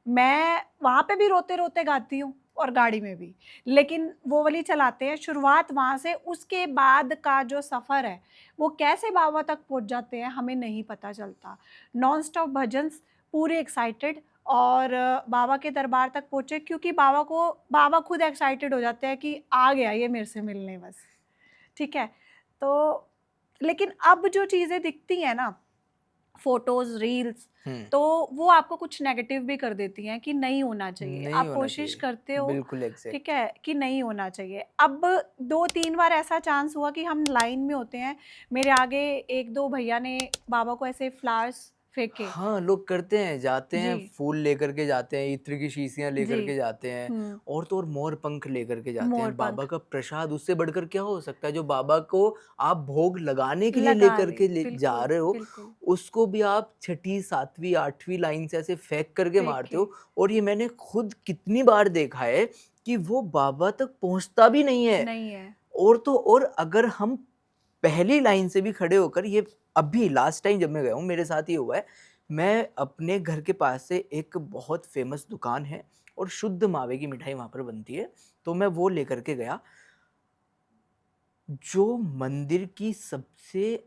मैं वहां पे भी रोते रोते गाती हूँ और गाड़ी में भी, लेकिन वो वाली चलाते हैं। शुरुआत वहां से, उसके बाद का जो सफर है वो कैसे बाबा तक पहुंच जाते हैं हमें नहीं पता चलता। नॉन स्टॉप भजन, पूरे एक्साइटेड, और बाबा के दरबार तक पहुंचे क्योंकि बाबा खुद एक्साइटेड हो जाते हैं कि आ गया ये मेरे से मिलने बस, ठीक है। तो लेकिन अब जो चीजें दिखती हैं ना, फोटोज रील्स, तो वो आपको कुछ नेगेटिव भी कर देती हैं कि नहीं होना चाहिए, नहीं आप होना कोशिश चाहिए। करते हो, बिल्कुल एग्जैक्ट। ठीक है, कि नहीं होना चाहिए। अब 2-3 बार ऐसा चांस हुआ कि हम लाइन में होते हैं, मेरे आगे 1-2 भैया ने बाबा को ऐसे फ्लावर्स फेंके। हाँ, लोग करते हैं, जाते हैं, जी फूल लेकर के जाते हैं, इत्र की शीशियां लेकर जी। के जाते हैं, और तो और मोर पंख लेकर के जाते मोर हैं। बाबा पंख का प्रसाद उससे बढ़कर क्या हो सकता है? जो बाबा को आप भोग लगाने के लिए लगा लेकर रहे, के जा बिल्कुल रहे हो, बिल्कुल, उसको भी आप छठी, सातवीं, आठवीं लाइन से ऐसे फेंक करके मारते फेंके हो। और ये मैंने खुद कितनी बार देखा है कि वो बाबा तक पहुंचता भी नहीं है। नहीं है। और तो और अगर हम पहली लाइन से भी खड़े होकर, ये अभी लास्ट टाइम जब मैं गया हूँ मेरे साथ ये हुआ है, मैं अपने घर के पास से एक बहुत फेमस दुकान है और शुद्ध मावे की मिठाई वहाँ पर बनती है, तो मैं वो लेकर के गया। जो मंदिर की सबसे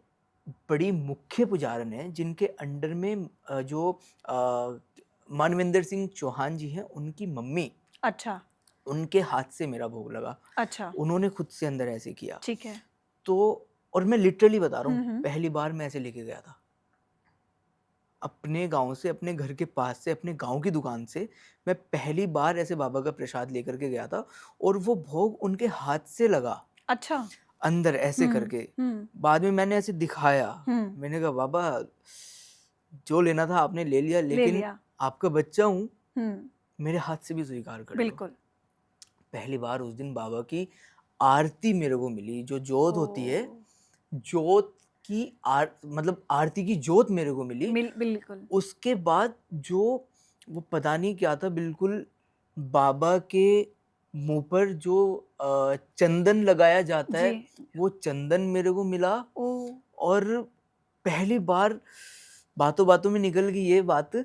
बड़ी मुख्य पुजारन है, जिनके अंडर में जो मानविंदर सिंह चौहान जी हैं, उनकी मम्मी, अच्छा उनके हाथ से मेरा भोग लगा। अच्छा उन्होंने खुद से अंदर ऐसे किया। ठीक है। तो और मैं लिटरली बता रहा हूँ, हम्म। पहली बार मैं ऐसे लेके गया था अपने गांव से, अपने घर के पास से, अपने गांव की दुकान से। मैं पहली बार ऐसे बाबा का प्रसाद लेकर के गया था और वो भोग उनके हाथ से लगा अच्छा। अंदर ऐसे हम्म करके। हम्म बाद में मैंने ऐसे दिखाया, हम्म मैंने कहा बाबा जो लेना था आपने ले लिया, ले लेकिन लिया। आपका बच्चा हूँ, हम्म मेरे हाथ से भी स्वीकार कर लो। बिल्कुल। पहली बार उस दिन बाबा की आरती मेरे को मिली, जो जोत होती है, ओ जोत की मतलब आरती की जोत मेरे को मिली। बिल्कुल। उसके बाद जो वो पता नहीं क्या था, बिल्कुल बाबा के मुंह पर जो चंदन लगाया जाता जी। है, वो चंदन मेरे को मिला। ओ और पहली बार बातों बातों में निकल गई ये बात,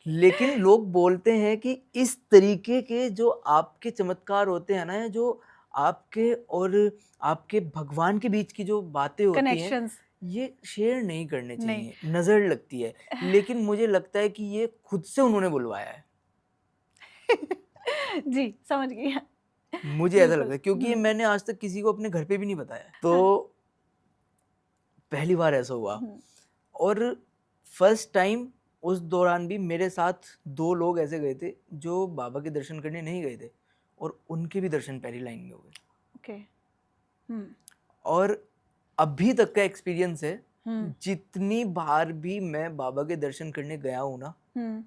लेकिन लोग बोलते हैं कि इस तरीके के जो आपके चमत्कार होते हैं ना, जो आपके और आपके भगवान के बीच की जो बातें होती हैं, कनेक्शंस ये शेयर नहीं करने नहीं। चाहिए, नज़र लगती है। लेकिन मुझे लगता है कि ये खुद से उन्होंने बुलवाया है, जी समझ गई। मुझे ऐसा लगता बिल्कुल। है, क्योंकि ये मैंने आज तक किसी को अपने घर पे भी नहीं बताया। तो पहली बार ऐसा हुआ। हम्म, और फर्स्ट टाइम उस दौरान भी मेरे साथ 2 लोग ऐसे गए थे जो बाबा के दर्शन करने नहीं गए थे, और उनके भी दर्शन पहली लाइन में हो गए। ओके। हम्म और अभी तक का एक्सपीरियंस है, हम्म जितनी बार भी मैं बाबा के दर्शन करने गया हूँ ना, हम्म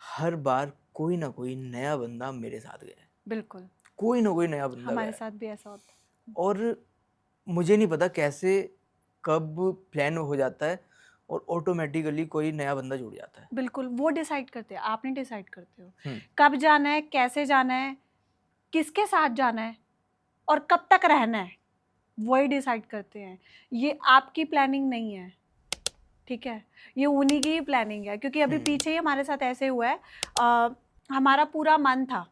हर बार कोई ना कोई नया बंदा मेरे साथ गया है, बिल्कुल। कोई ना कोई नया बंदा गया हमारे है। साथ भी ऐसा होता है। और मुझे नहीं पता कैसे कब प्लान हो जाता है और ऑटोमेटिकली कोई नया बंदा जुड़ जाता है। बिल्कुल, वो डिसाइड करते हैं, आप नहीं डिसाइड करते हो हम्म, कब जाना है, कैसे जाना है, किसके साथ जाना है और कब तक रहना है, वही डिसाइड करते हैं। ये आपकी प्लानिंग नहीं है, ठीक है, ये उन्हीं की ही प्लानिंग है। क्योंकि अभी पीछे ही हमारे साथ ऐसे हुआ है, हमारा पूरा मन था,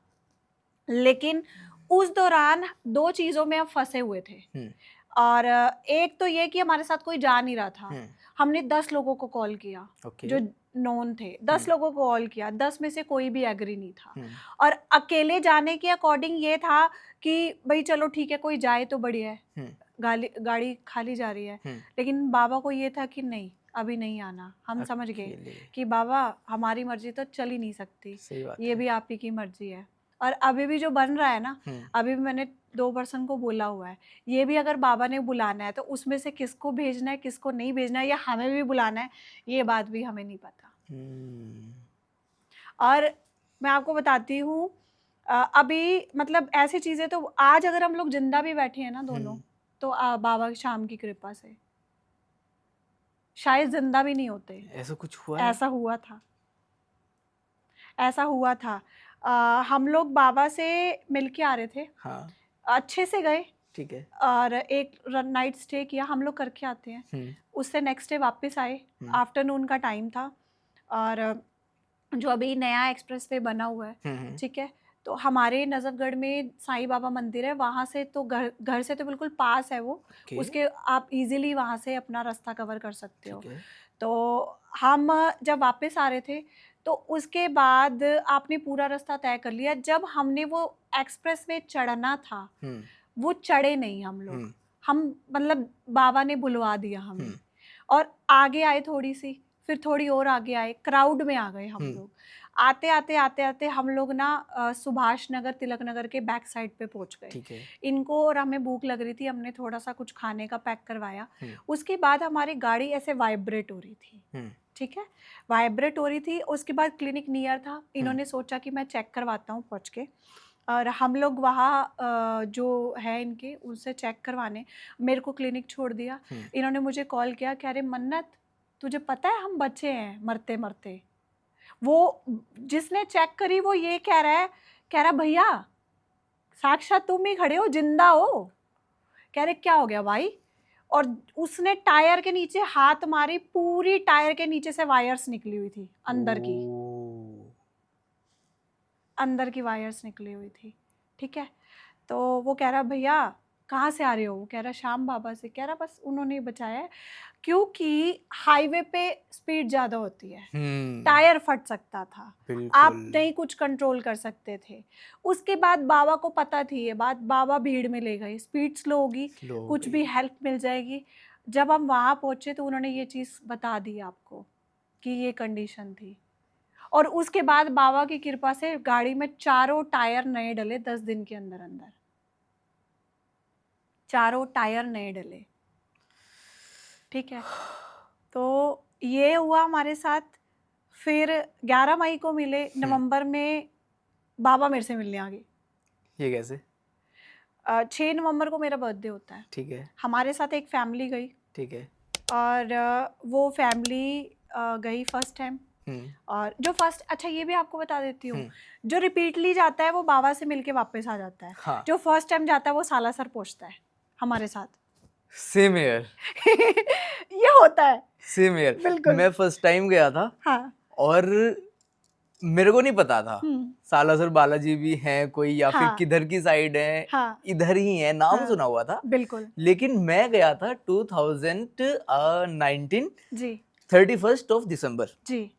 लेकिन उस दौरान 2 चीज़ों में हम फंसे हुए थे। हम्म, और एक तो ये कि हमारे साथ कोई जा नहीं रहा था। हम्म, हमने 10 लोगों को कॉल किया, ओके, जो नोन थे, 10 लोगों को कॉल किया, 10 में से कोई भी एग्री नहीं था। हम्म, और अकेले जाने के अकॉर्डिंग ये था कि भाई चलो ठीक है, कोई जाए तो बढ़िया है, हम्म, गाड़ी खाली जा रही है। हम्म, लेकिन बाबा को ये था कि नहीं, अभी नहीं आना। हम समझ गए अकेले, कि बाबा हमारी मर्जी तो चल ही नहीं सकती, सही बात ये है। भी आप ही की मर्जी है। और अभी भी जो बन रहा है ना, हम्म, अभी भी मैंने 2 पर्सन को बोला हुआ है, ये भी अगर बाबा ने बुलाना है तो उसमें से किसको भेजना है, किसको नहीं भेजना है, या हमें भी बुलाना है, ये बात भी हमें नहीं पता। हम्म, और मैं आपको बताती हूँ, अभी मतलब ऐसी चीज़ें तो आज अगर हम लोग जिंदा भी बैठे हैं ना दोनों, तो बाबा की शाम की कृपा से शायद जिंदा भी नहीं होते। ऐसा कुछ हुआ है? ऐसा हुआ था, ऐसा हुआ था। हम लोग बाबा से मिल के आ रहे थे, हाँ, अच्छे से गए ठीक है। और एक नाइट स्टे किया, हम लोग करके आते हैं। हम्म, उससे नेक्स्ट डे वापस आए, हम्म, आफ्टरनून का टाइम था। और जो अभी नया एक्सप्रेस वे बना हुआ है, हम्म, ठीक है, तो हमारे नजफगढ़ में साईं बाबा मंदिर है, वहाँ से तो घर से तो बिल्कुल पास है वो, ओके, उसके आप इजीली वहाँ से अपना रास्ता कवर कर सकते हो। ठीक है। तो हम जब वापस आ रहे थे, तो उसके बाद आपने पूरा रास्ता तय कर लिया। जब हमने वो एक्सप्रेस वे चढ़ना था, हम्म, वो चढ़े नहीं हम लोग। हम्म, हम मतलब बाबा ने बुलवा दिया हमें, हम्म, और आगे आए थोड़ी सी, फिर थोड़ी और आगे आए, क्राउड में आ गए हम हम्म, लोग। आते आते आते आते हम लोग ना सुभाष नगर, तिलक नगर के बैक साइड पे पहुंच गए। ठीक है। इनको और हमें भूख लग रही थी, हमने थोड़ा सा कुछ खाने का पैक करवाया। हम्म, उसके बाद हमारी गाड़ी ऐसे वाइब्रेट हो रही थी, हम्म, ठीक है, वाइब्रेट हो रही थी। उसके बाद क्लिनिक नियर था, इन्होंने सोचा कि मैं चेक करवाता हूँ पहुँच के। और हम लोग वहाँ जो है इनके, उनसे चेक करवाने मेरे को क्लिनिक छोड़ दिया। हम्म, इन्होंने मुझे कॉल किया, कह रहे मन्नत तुझे पता है हम बचे हैं मरते मरते। वो जिसने चेक करी वो ये कह रहा भैया साक्षात तुम ही खड़े हो, जिंदा हो। कह रहे क्या हो गया भाई, और उसने टायर के नीचे हाथ मारी, पूरी टायर के नीचे से वायर्स निकली हुई थी, अंदर की वायर्स निकली हुई थी। ठीक है, तो वो कह रहा भैया कहाँ से आ रहे हो? वो कह रहा श्याम बाबा से। कह रहा बस उन्होंने ही बचाया है, क्योंकि हाईवे पे स्पीड ज़्यादा होती है, टायर फट सकता था, आप नहीं कुछ कंट्रोल कर सकते थे। उसके बाद बाबा को पता थी ये बात, बाबा भीड़ में ले गए, स्पीड स्लो होगी, कुछ भी हेल्प मिल जाएगी। जब हम वहाँ पहुँचे तो उन्होंने ये चीज़ बता दी आपको कि ये कंडीशन थी, और उसके बाद बाबा की कृपा से गाड़ी में चारों टायर नए डले 10 दिन के अंदर अंदर, चारों टायर नए डले। ठीक है, तो ये हुआ हमारे साथ। फिर 11 मई को मिले, नवंबर में बाबा मेरे से मिलने आ गए। ये कैसे? 6 नवंबर को मेरा बर्थडे होता है। ठीक है। हमारे साथ एक फैमिली गई। ठीक है। और वो फैमिली गई फर्स्ट टाइम। और जो फर्स्ट, अच्छा ये भी आपको बता देती हूँ, जो रिपीटली जाता है वो बाबा से मिलके वापस आ जाता है। हाँ। जो फर्स्ट टाइम जाता है वो सालासर पहुंचता है हमारे साथ। Same year. ये होता है। Same year. बिल्कुल। मैं फर्स्ट टाइम गया था। हाँ। और मेरे को नहीं पता था सालासर बालाजी भी हैं कोई, या फिर हाँ। किधर की साइड है। हाँ। इधर ही है, नाम हाँ। सुना हुआ था। बिल्कुल। लेकिन मैं गया था 2019 जी 31 दिसंबर जी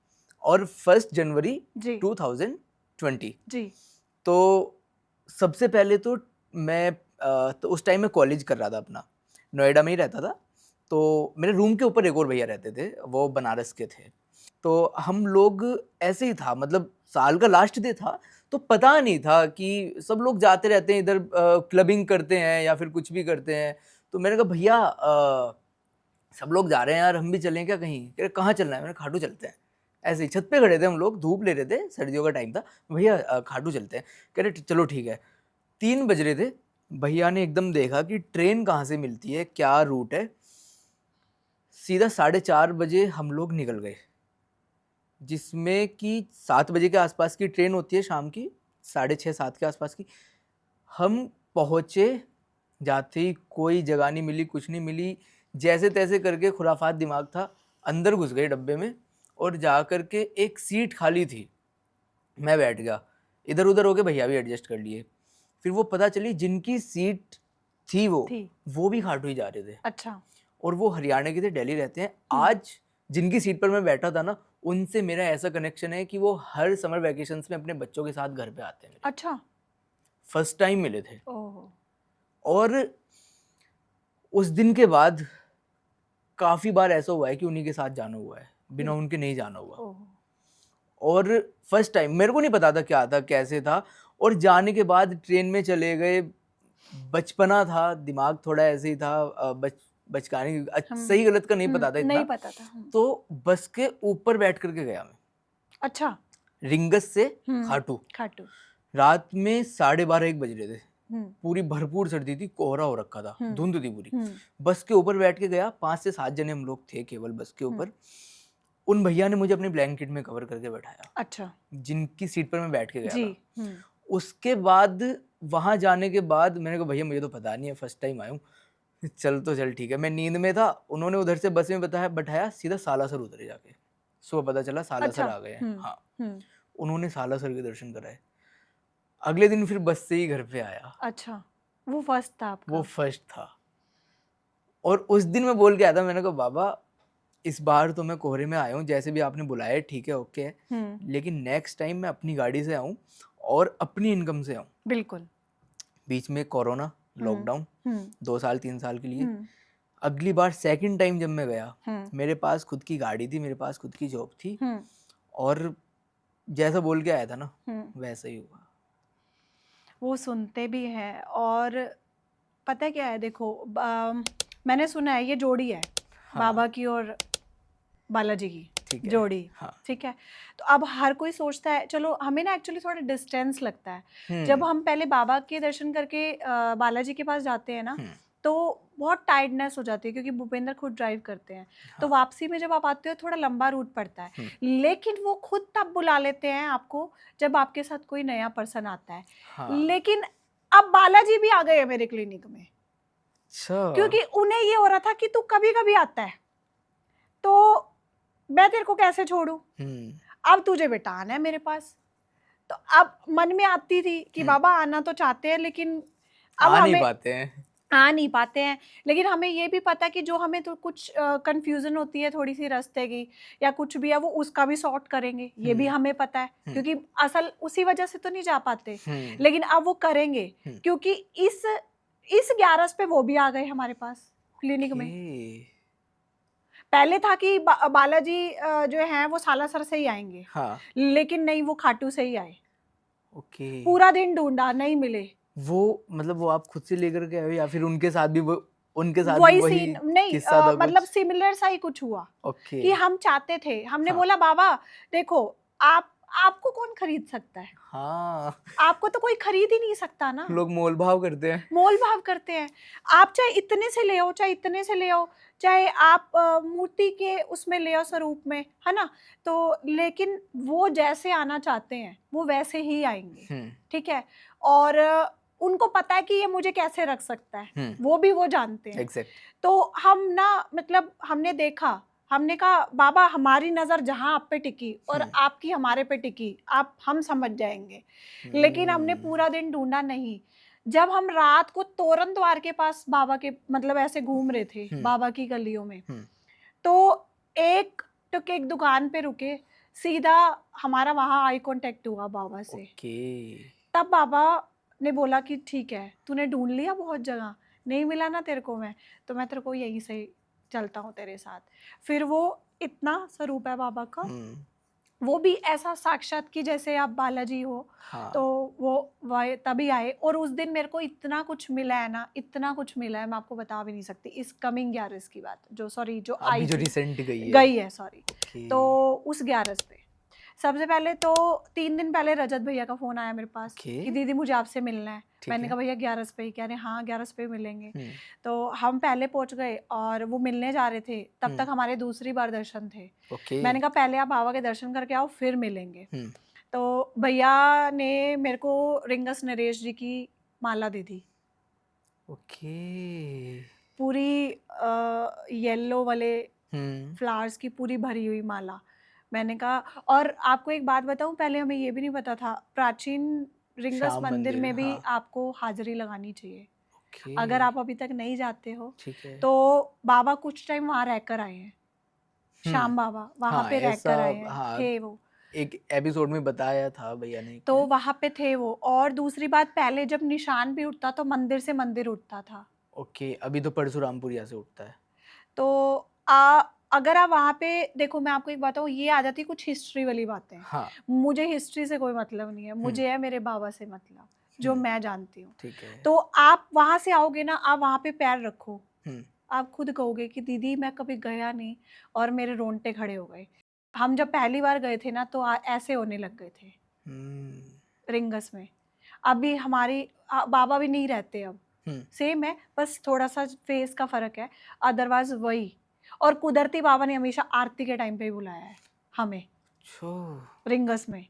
और 1 जनवरी जी 2020। जी तो सबसे पहले तो मैं तो उस टाइम में कॉलेज कर रहा था अपना, नोएडा में ही रहता था। तो मेरे रूम के ऊपर एक और भैया रहते थे, वो बनारस के थे। तो हम लोग ऐसे ही था, मतलब साल का लास्ट डे था, तो पता नहीं था कि सब लोग जाते रहते हैं इधर, क्लबिंग करते हैं या फिर कुछ भी करते हैं। तो मैंने कहा भैया सब लोग जा रहे हैं यार, हम भी चलें क्या कहीं? कह रहे कहाँ चलना है? मैंने खाटू चलते हैं। ऐसे ही छत पे खड़े थे हम लोग, धूप ले रहे थे, सर्दियों का टाइम था। भैया खाटू चलते हैं। कह रहे चलो ठीक है। 3 बज रहे थे, भैया ने एकदम देखा कि ट्रेन कहाँ से मिलती है, क्या रूट है। सीधा 4:30 बजे हम लोग निकल गए, जिसमें कि 7 बजे के आसपास की ट्रेन होती है शाम की, 6:30-7 के आसपास की। हम पहुँचे, जाते ही कोई जगह नहीं मिली, कुछ नहीं मिली। जैसे तैसे करके, खुराफात दिमाग था, अंदर घुस गए डब्बे में और जा कर के एक सीट खाली थी, मैं बैठ गया। इधर उधर होके भैया भी एडजस्ट कर लिए। फिर वो पता चली जिनकी सीट थी वो भी खाटू ही जा रहे थे। अच्छा। और वो हरियाणा के थे, दिल्ली रहते हैं। आज जिनकी सीट पर मैं बैठा था ना, उनसे मेरा ऐसा कनेक्शन है कि वो हर समर वैकेशंस में अपने बच्चों के साथ घर पे आते हैं। अच्छा। फर्स्ट टाइम मिले थे। ओह। और उस दिन के बाद काफ़ी बार ऐसा हुआ है कि उन्हीं के साथ जाना हुआ है, बिना उनके नहीं जाना हुआ। ओह। और फर्स्ट टाइम मेरे को नहीं पता था क्या था कैसे था। और जाने के बाद ट्रेन में चले गए, बचपना था, दिमाग थोड़ा ऐसे ही था, बचकाने सही गलत का नहीं पता था इतना। नहीं पता था। तो बस के ऊपर बैठ करके गया मैं। अच्छा। रिंगस से खाटू। रात में 12:30-1 बज रहे थे। पूरी भरपूर सर्दी थी, कोहरा हो रखा था, धुंध थी पूरी। बस के ऊपर बैठ के गया, 5 से 7 जने हम लोग थे केवल बस के ऊपर। उन भैया ने मुझे अपने ब्लैंकेट में कवर करके बैठाया। अच्छा। जिनकी सीट पर मैं बैठ के गया जी। था। उसके बाद वहां जाने के बाद मैंने कहा भैया मुझे तो पता नहीं है, फर्स्ट टाइम आया हूँ, चल तो चल ठीक है। मैं नींद में था, उन्होंने उधर से बस में बैठाया, सीधा सालासर उतरे जाके। सुबह पता चला सालासर आ गए हैं। हाँ, उन्होंने सालासर के दर्शन कराए। अगले दिन फिर बस से ही घर पे आया। अच्छा, वो फर्स्ट था आपका? वो फर्स्ट था। और उस दिन मैं बोल के आया था, मैंने कहा बाबा इस बार तो मैं कोहरे में आया हूँ, जैसे भी आपने बुलाया ठीक है, ओके, लेकिन नेक्स्ट टाइम मैं अपनी गाड़ी से आऊँ और अपनी इनकम से आऊँ। बिल्कुल। बीच में कोरोना, लॉकडाउन 2 साल 3 साल के लिए। अगली बार सेकंड टाइम जब मैं गया, मेरे पास खुद की गाड़ी थी, मेरे पास खुद की जॉब थी, और जैसा बोल के आया था ना वैसा ही हुआ। वो सुनते भी हैं। और पता है क्या है, देखो मैंने सुना है ये जोड़ी है। हाँ। बाबा की और बालाजी की जोड़ी। हाँ। ठीक है, तो अब हर कोई सोचता है, चलो हमें ना एक्चुअली थोड़ा डिस्टेंस लगता है जब हम पहले बाबा के दर्शन करके बालाजी के पास जाते हैं ना, तो बहुत टायर्डनेस हो जाती है, क्योंकि भूपेंद्र खुद ड्राइव करते हैं। हाँ। तो वापसी में जब आप आते हो थोड़ा लंबा रूट पड़ता है, लेकिन वो खुद तब बुला लेते हैं आपको जब आपके साथ कोई नया पर्सन आता है। हाँ। लेकिन अब बालाजी भी आ गए हैं मेरे क्लिनिक में। अच्छा। क्योंकि उन्हें ये हो रहा था कि तू कभी कभी आता है तो मैं तेरे को कैसे छोड़ूं, अब तुझे बेटा आना है मेरे पास। तो अब मन में आती थी कि बाबा आना तो चाहते हैं लेकिन अब आ नहीं हमें पाते हैं। आ नहीं पाते हैं। लेकिन हमें ये भी पता कि जो हमें तो कुछ कंफ्यूजन होती है थोड़ी सी रास्ते की या कुछ भी है वो उसका भी सॉर्ट करेंगे, ये भी हमें पता है, क्योंकि असल उसी वजह से तो नहीं जा पाते, लेकिन अब वो करेंगे क्योंकि इस 11 पे वो भी आ गए हमारे पास क्लिनिक में। पहले था कि बालाजी जो है वो सालासर से ही आएंगे, हाँ। लेकिन नहीं, वो खाटू से ही आए। ओके। पूरा दिन ढूंढा, नहीं मिले। वो मतलब वो आप खुद से लेकर के आए हो या फिर उनके साथ भी उनके साथ भी वही वही सीन नहीं, किस्सा था मतलब कुछ? सिमिलर सा ही कुछ हुआ ओके। कि हम चाहते थे, हमने हाँ। बोला बाबा देखो आपको कौन खरीद सकता है, हाँ। आपको तो कोई खरीद ही नहीं सकता ना, लोग मोल भाव करते हैं। मोल भाव करते हैं। आप चाहे इतने से ले आओ, चाहे इतने से ले आओ, चाहे आप मूर्ति के उसमें ले आओ स्वरूप में, है ना, तो लेकिन वो जैसे आना चाहते हैं वो वैसे ही आएंगे, ठीक है। और उनको पता है कि ये मुझे कैसे रख सकता है, वो भी वो जानते हैं। एग्जैक्ट। तो हम ना मतलब हमने देखा, हमने कहा बाबा हमारी नजर जहां आप पे टिकी और आपकी हमारे पे टिकी, आप हम समझ जाएंगे। लेकिन हमने पूरा दिन ढूंढा नहीं। जब हम रात को तोरण द्वार के पास बाबा के मतलब ऐसे घूम रहे थे बाबा की गलियों में, तो एक दुकान पे रुके, सीधा हमारा वहां आई कांटेक्ट हुआ बाबा से। तब बाबा ने बोला कि ठीक है, तूने ढूंढ लिया बहुत जगह, नहीं मिला ना तेरे को, मैं तो मैं तेरे को यहीं से चलता हूँ तेरे साथ। फिर वो इतना स्वरूप है बाबा का, वो भी ऐसा साक्षात कि जैसे आप बालाजी हो। हाँ। तो वो तभी आए और उस दिन मेरे को इतना कुछ मिला है ना, इतना कुछ मिला है, मैं आपको बता भी नहीं सकती। इस कमिंग 11 की बात, जो सॉरी जो अभी आई जो थी, रिसेंट गई है। सॉरी। ओके। तो उस 11 पे सबसे पहले तो 3 दिन पहले रजत भैया का फोन आया मेरे पास कि दीदी मुझे आपसे मिलना है। मैंने कहा भैया 11 पे ही, कह रहे हाँ 11 पे मिलेंगे। तो हम पहले पहुंच गए और वो मिलने जा रहे थे, तब तक हमारे दूसरी बार दर्शन थे। मैंने कहा पहले आप बाबा के दर्शन करके आओ फिर मिलेंगे। तो भैया ने मेरे को रिंगस नरेश जी की माला दे दी। ओके। पूरी येलो वाले फ्लावर्स की पूरी भरी हुई माला। मैंने कहा, और आपको एक बात बताऊं, पहले हमें ये भी नहीं पता था, प्राचीन रिंगस श्याम मंदिर में भी हाँ। आपको हाजिरी लगानी चाहिए। ओके। अगर आप अभी तक नहीं जाते हो ठीक है। तो बाबा कुछ टाइम वहां रहकर आए हैं, श्याम बाबा वहां हाँ, पे रहकर आए हैं। हाँ, थे वो, एक एपिसोड में बताया था भैया ने। तो वहां पे थे वो। और दूसरी बात, पहले जब निशान भी उठता तो मंदिर से मंदिर उठता था। ओके, अभी तो परशुरामपुरिया से उठता है। तो अगर आप वहाँ पे देखो, मैं आपको एक बताऊँ, ये आ जाती कुछ हिस्ट्री वाली बातें। हाँ। मुझे हिस्ट्री से कोई मतलब नहीं है, मुझे है मेरे बाबा से मतलब, जो मैं जानती हूँ। ठीक है। तो आप वहाँ से आओगे ना, आप वहाँ पे पैर रखो, आप खुद कहोगे कि दीदी मैं कभी गया नहीं और मेरे रोंगटे खड़े हो गए। हम जब पहली बार गए थे ना तो ऐसे होने लग गए थे रिंगस में। अभी हमारी बाबा भी नहीं रहते अब, सेम है, बस थोड़ा सा फेस का फर्क है, अदरवाइज वही। और कुदरती बाबा ने हमेशा आरती के टाइम पे ही बुलाया है हमें रिंगस में।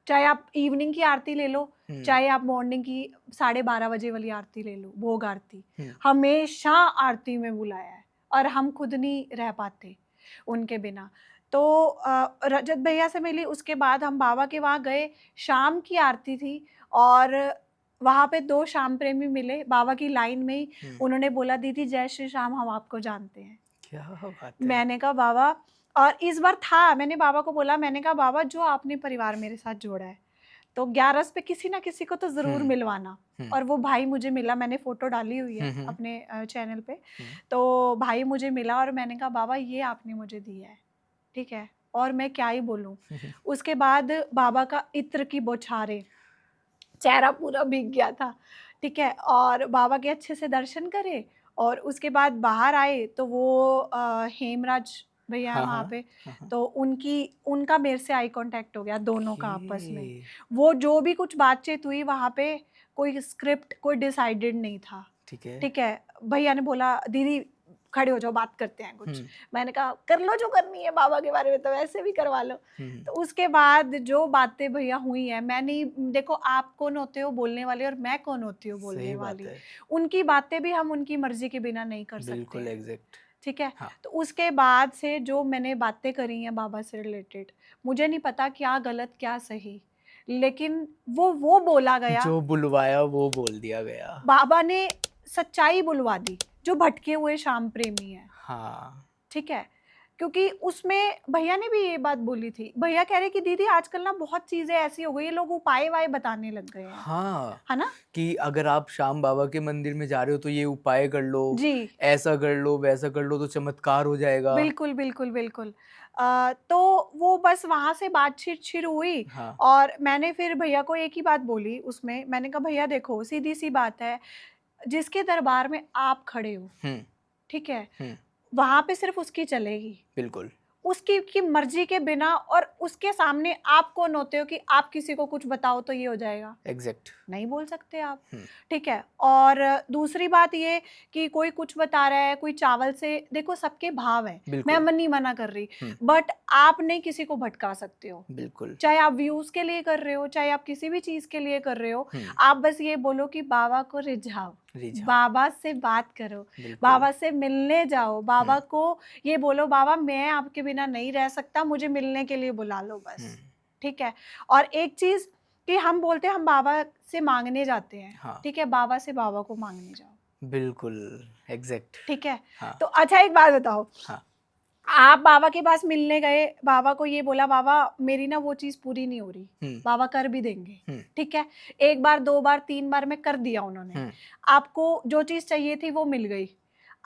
चाहे आप इवनिंग की आरती ले लो, चाहे आप मॉर्निंग की 12:30 बजे वाली आरती ले लो, भोग आरती, हमेशा आरती में बुलाया है। और हम खुद नहीं रह पाते उनके बिना। तो रजत भैया से मिली, उसके बाद हम बाबा के वहाँ गए, शाम की आरती थी और वहाँ पे 2 श्याम प्रेमी मिले बाबा की लाइन में ही। उन्होंने बोला दीदी जय श्री श्याम, हम आपको जानते हैं। क्या बात है। मैंने कहा बाबा, और इस बार था, मैंने बाबा को बोला, मैंने कहा बाबा जो आपने परिवार मेरे साथ जोड़ा है, तो 11 पे किसी ना किसी को तो जरूर मिलवाना। और वो भाई मुझे मिला, मैंने फोटो डाली हुई है अपने चैनल पे। तो भाई मुझे मिला और मैंने कहा बाबा ये आपने मुझे दिया है, ठीक है, और मैं क्या ही बोलूं। उसके बाद बाबा का इत्र की बौछारें, चेहरा पूरा भीग गया था, ठीक है। और बाबा के अच्छे से दर्शन करे और उसके बाद बाहर आए तो वो हेमराज भैया है वहाँ पे, तो उनका मेरे से आई कांटेक्ट हो गया, दोनों का आपस में। वो जो भी कुछ बातचीत हुई वहाँ पे, कोई स्क्रिप्ट कोई डिसाइडेड नहीं था, ठीक है। भैया ने बोला दीदी खड़े हो जाओ, बात करते हैं कुछ। हम्म, मैंने कहा कर लो जो करनी है, बाबा के बारे में तो वैसे भी करवा लो। हम्म, तो उसके बाद जो बातें भैया हुई हैं, मैं नहीं, देखो आप कौन होते हो बोलने वाले और मैं कौन होती हूँ बोलने सही बात वाली। है, उनकी बातें भी हम उनकी मर्जी के बिना नहीं कर सकते बिल्कुल हैं, एग्जैक्ट। ठीक है। हाँ, तो उसके बाद से जो मैंने बातें करी हैं बाबा से रिलेटेड, मुझे नहीं पता क्या गलत क्या सही, लेकिन वो बोला गया। जो बुलवाया वो बोल दिया गया। बाबा ने सच्चाई बुलवा दी, जो भटके हुए श्याम प्रेमी है, हाँ, ठीक है। क्योंकि उसमें भैया ने भी ये बात बोली थी, भैया कह रहे कि दीदी आजकल ना बहुत चीजें ऐसी हो गई है, लोग उपाय वाय बताने लग गए हैं, हाँ, है ना। कि अगर आप श्याम बाबा के मंदिर में जा रहे हो तो ये उपाय कर लो, जी, ऐसा कर लो, वैसा कर लो तो चमत्कार हो जाएगा। बिल्कुल बिल्कुल बिल्कुल। तो वो बस वहां से बातचीत शुरू हुई, हाँ, और मैंने फिर भैया को एक ही बात बोली उसमें, मैंने कहा भैया देखो सीधी सी बात है, जिसके दरबार में आप खड़े हो, हम्म, ठीक है, हम्म, वहां पे सिर्फ उसकी चलेगी, बिल्कुल उसकी की मर्जी के बिना। और उसके सामने आप कौन होते हो कि आप किसी को कुछ बताओ तो ये हो जाएगा, एग्जैक्ट। नहीं बोल सकते आप, हम्म, ठीक है। और दूसरी बात ये कि कोई कुछ बता रहा है, कोई चावल से, देखो सबके भाव है, मैं बिल्कुल। नहीं मना कर रही, हम्म, बट आप नहीं किसी को भटका सकते हो, बिल्कुल। चाहे आप व्यूज के लिए कर रहे हो, चाहे आप किसी भी चीज के लिए कर रहे हो। हम्म, आप बस ये बोलो कि बाबा को रिझाओ, रिझाओ, बाबा से बात करो, बिल्कुल। बाबा से मिलने जाओ, बाबा हम्म, को ये बोलो बाबा मैं आपके बिना नहीं रह सकता, मुझे मिलने के लिए बुला लो बस, हम्म, ठीक है। और एक चीज कि हम बोलते हैं हम बाबा से मांगने जाते हैं, हाँ, ठीक है, बाबा से बाबा को मांगने जाओ, बिल्कुल एग्जैक्ट। ठीक है। हाँ, तो अच्छा एक बात बताओ, हाँ, आप बाबा के पास मिलने गए, बाबा को ये बोला बाबा मेरी ना वो चीज पूरी नहीं हो रही, हम्म, बाबा कर भी देंगे, हम्म, ठीक है। एक बार दो बार तीन बार में कर दिया उन्होंने, हम्म, आपको जो चीज चाहिए थी वो मिल गई।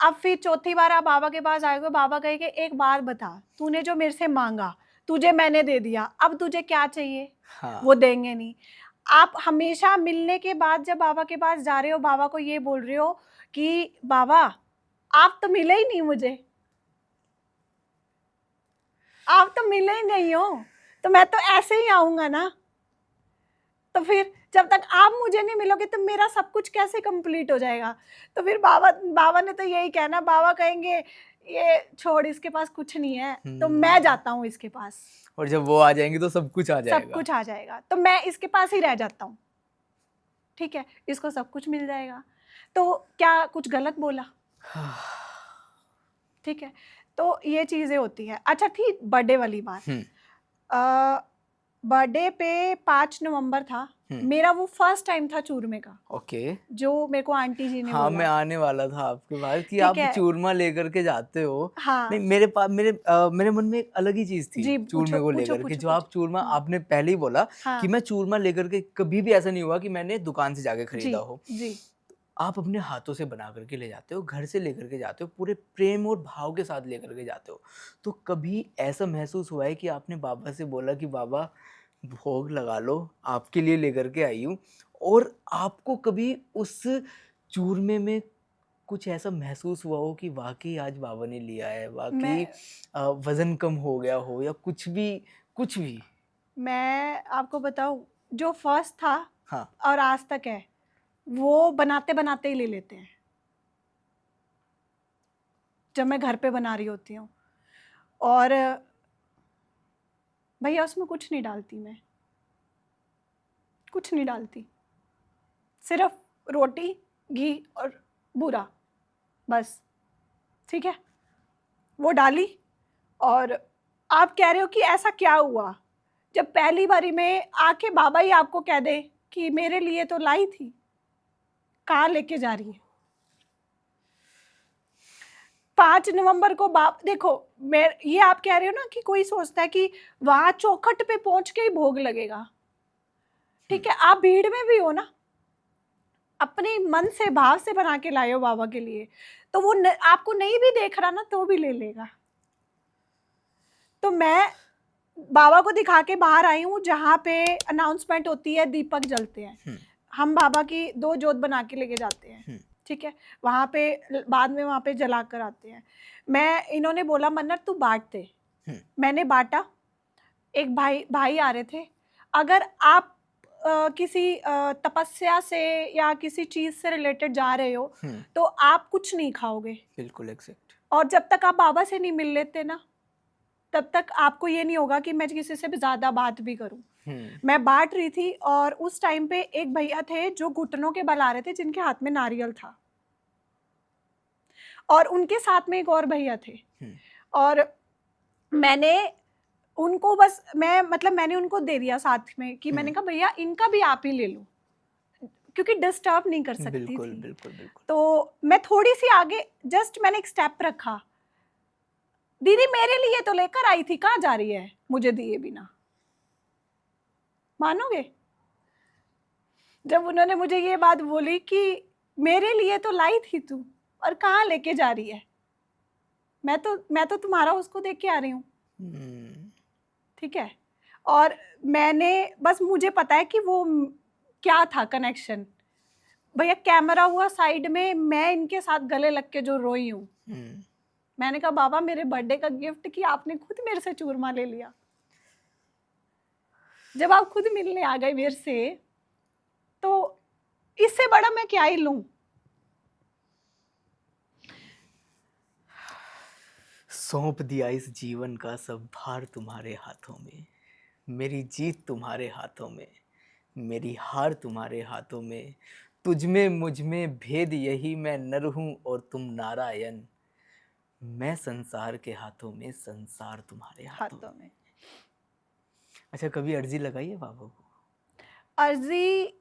अब फिर चौथी बार आप बाबा के पास आए, बाबा कहे कि एक बात बता, तूने जो मेरे से मांगा तुझे मैंने दे दिया, अब तुझे क्या चाहिए, हाँ, वो देंगे नहीं। आप हमेशा मिलने के बाद जब बाबा के पास जा रहे हो, बाबा को ये बोल रहे हो कि बाबा आप तो मिले ही नहीं मुझे, आप तो मिले ही नहीं हो, तो मैं तो ऐसे ही आऊंगा ना। तो फिर जब तक आप मुझे नहीं मिलोगे तो मेरा सब कुछ कैसे कंप्लीट हो जाएगा। तो फिर बाबा बाबा ने तो यही कहना, बाबा कहेंगे ये छोड़, इसके पास कुछ नहीं है, तो मैं जाता हूँ इसके पास, और जब वो आ जाएंगे तो सब कुछ आ सब जाएगा। कुछ आ जाएगा, तो मैं इसके पास ही रह जाता हूँ, ठीक है, इसको सब कुछ मिल जाएगा। तो क्या कुछ गलत बोला, ठीक है। तो ये चीजें होती हैं। अच्छा थी बर्थडे वाली बात, बर्थडे पे 5 नवंबर था मेरा, वो फर्स्ट टाइम था चूरमे का, ओके। जो मेरे को आंटी जी ने हाँ, मैं बोला, आने वाला था आपके पास कि ठीक आप है। चूरमा लेकर के जाते हो। नहीं, हाँ मेरे पास मेरे मन में एक अलग ही चीज थी जी, चूरमे पूछो को पूछो लेकर के। पूछो जो आप पूछो। चूरमा, हम्म, आपने पहले ही बोला कि हाँ मैं चूरमा लेकर के, कभी भी ऐसा नहीं हुआ कि मैंने दुकान से जाके जी खरीदा हो। जी आप अपने हाथों से बना करके ले जाते हो, घर से लेकर के जाते हो, पूरे प्रेम और भाव के साथ लेकर के जाते हो। तो कभी ऐसा महसूस हुआ है कि आपने बाबा से बोला कि बाबा भोग लगा लो, आपके लिए लेकर के आई हूँ, और आपको कभी उस चूरमे में कुछ ऐसा महसूस हुआ हो कि वाकई आज बाबा ने लिया है, मैं वाकई वजन कम हो गया हो, या कुछ भी, कुछ भी? मैं आपको बताऊं, जो फर्स्ट था हाँ, और आज तक है, वो बनाते बनाते ही ले लेते हैं, जब मैं घर पे बना रही होती हूँ। और भैया उसमें कुछ नहीं डालती, मैं कुछ नहीं डालती, सिर्फ रोटी घी और बूरा, बस, ठीक है। वो डाली, और आप कह रहे हो कि ऐसा क्या हुआ, जब पहली बारी में आके बाबा ही आपको कह दे कि मेरे लिए तो लाई थी, कहाँ लेके जा रही है। 5 नवंबर को बाप देखो, मैं ये आप कह रहे हो ना कि कोई सोचता है कि वहां चौखट पे पहुंच के ही भोग लगेगा, ठीक है, आप भीड़ में भी हो ना, अपने मन से भाव से बना के लाए हो बाबा के लिए, तो वो आपको नहीं भी देख रहा ना तो भी ले लेगा। तो मैं बाबा को दिखा के बाहर आई हूँ, जहाँ पे अनाउंसमेंट होती है, दीपक जलते हैं, हम बाबा की 2 जोत बना के लेके जाते हैं, ठीक है, वहाँ पे बाद में वहाँ पे जला कर आते हैं। मैं इन्होंने बोला मन्नत तू बांट दे, मैंने बांटा। एक भाई आ रहे थे, अगर आप किसी तपस्या से या किसी चीज से रिलेटेड जा रहे हो तो आप कुछ नहीं खाओगे, बिल्कुल एग्जैक्ट। और जब तक आप बाबा से नहीं मिल लेते ना, तब तक आपको ये नहीं होगा कि मैं किसी से भी ज़्यादा बात भी करूं। मैं बांट रही थी और उस टाइम पे एक भैया थे जो घुटनों के बल आ रहे थे, जिनके हाथ में नारियल था, और उनके साथ में एक और भैया थे। और मैंने उनको बस मैंने उनको दे दिया साथ में कि मैंने कहा भैया इनका भी आप ही ले लो, क्योंकि डिस्टर्ब नहीं कर सकती बिल्कुल थी। बिल्कुल बिल्कुल। तो मैं थोड़ी सी आगे जस्ट मैंने एक स्टेप रखा, दीदी मेरे लिए तो लेकर आई थी, कहाँ जा रही है मुझे दिए बिना? मानोगे जब उन्होंने मुझे ये बात बोली कि मेरे लिए तो लाई थी तू, और कहाँ लेके जा रही है? मैं तो तुम्हारा उसको देख के आ रही हूँ, ठीक है। और मैंने बस, मुझे पता है कि वो क्या था कनेक्शन। भैया कैमरा हुआ साइड में, मैं इनके साथ गले लग के जो रोई हूँ। मैंने कहा बाबा मेरे बर्थडे का गिफ्ट कि आपने खुद मेरे से चूरमा ले लिया। जब आप खुद मिलने आ गए मेरे से, तो इससे बड़ा मैं क्या ही लूं। सौंप दिया इस जीवन का सब भार तुम्हारे हाथों में, मेरी जीत तुम्हारे हाथों में, मेरी हार तुम्हारे हाथों में, तुझ में मुझ में भेद यही, मैं नर हूँ और तुम नारायण, मैं संसार के हाथों में, संसार तुम्हारे हाथों में। अच्छा, कभी अर्जी लगाई है बाबा को? अर्जी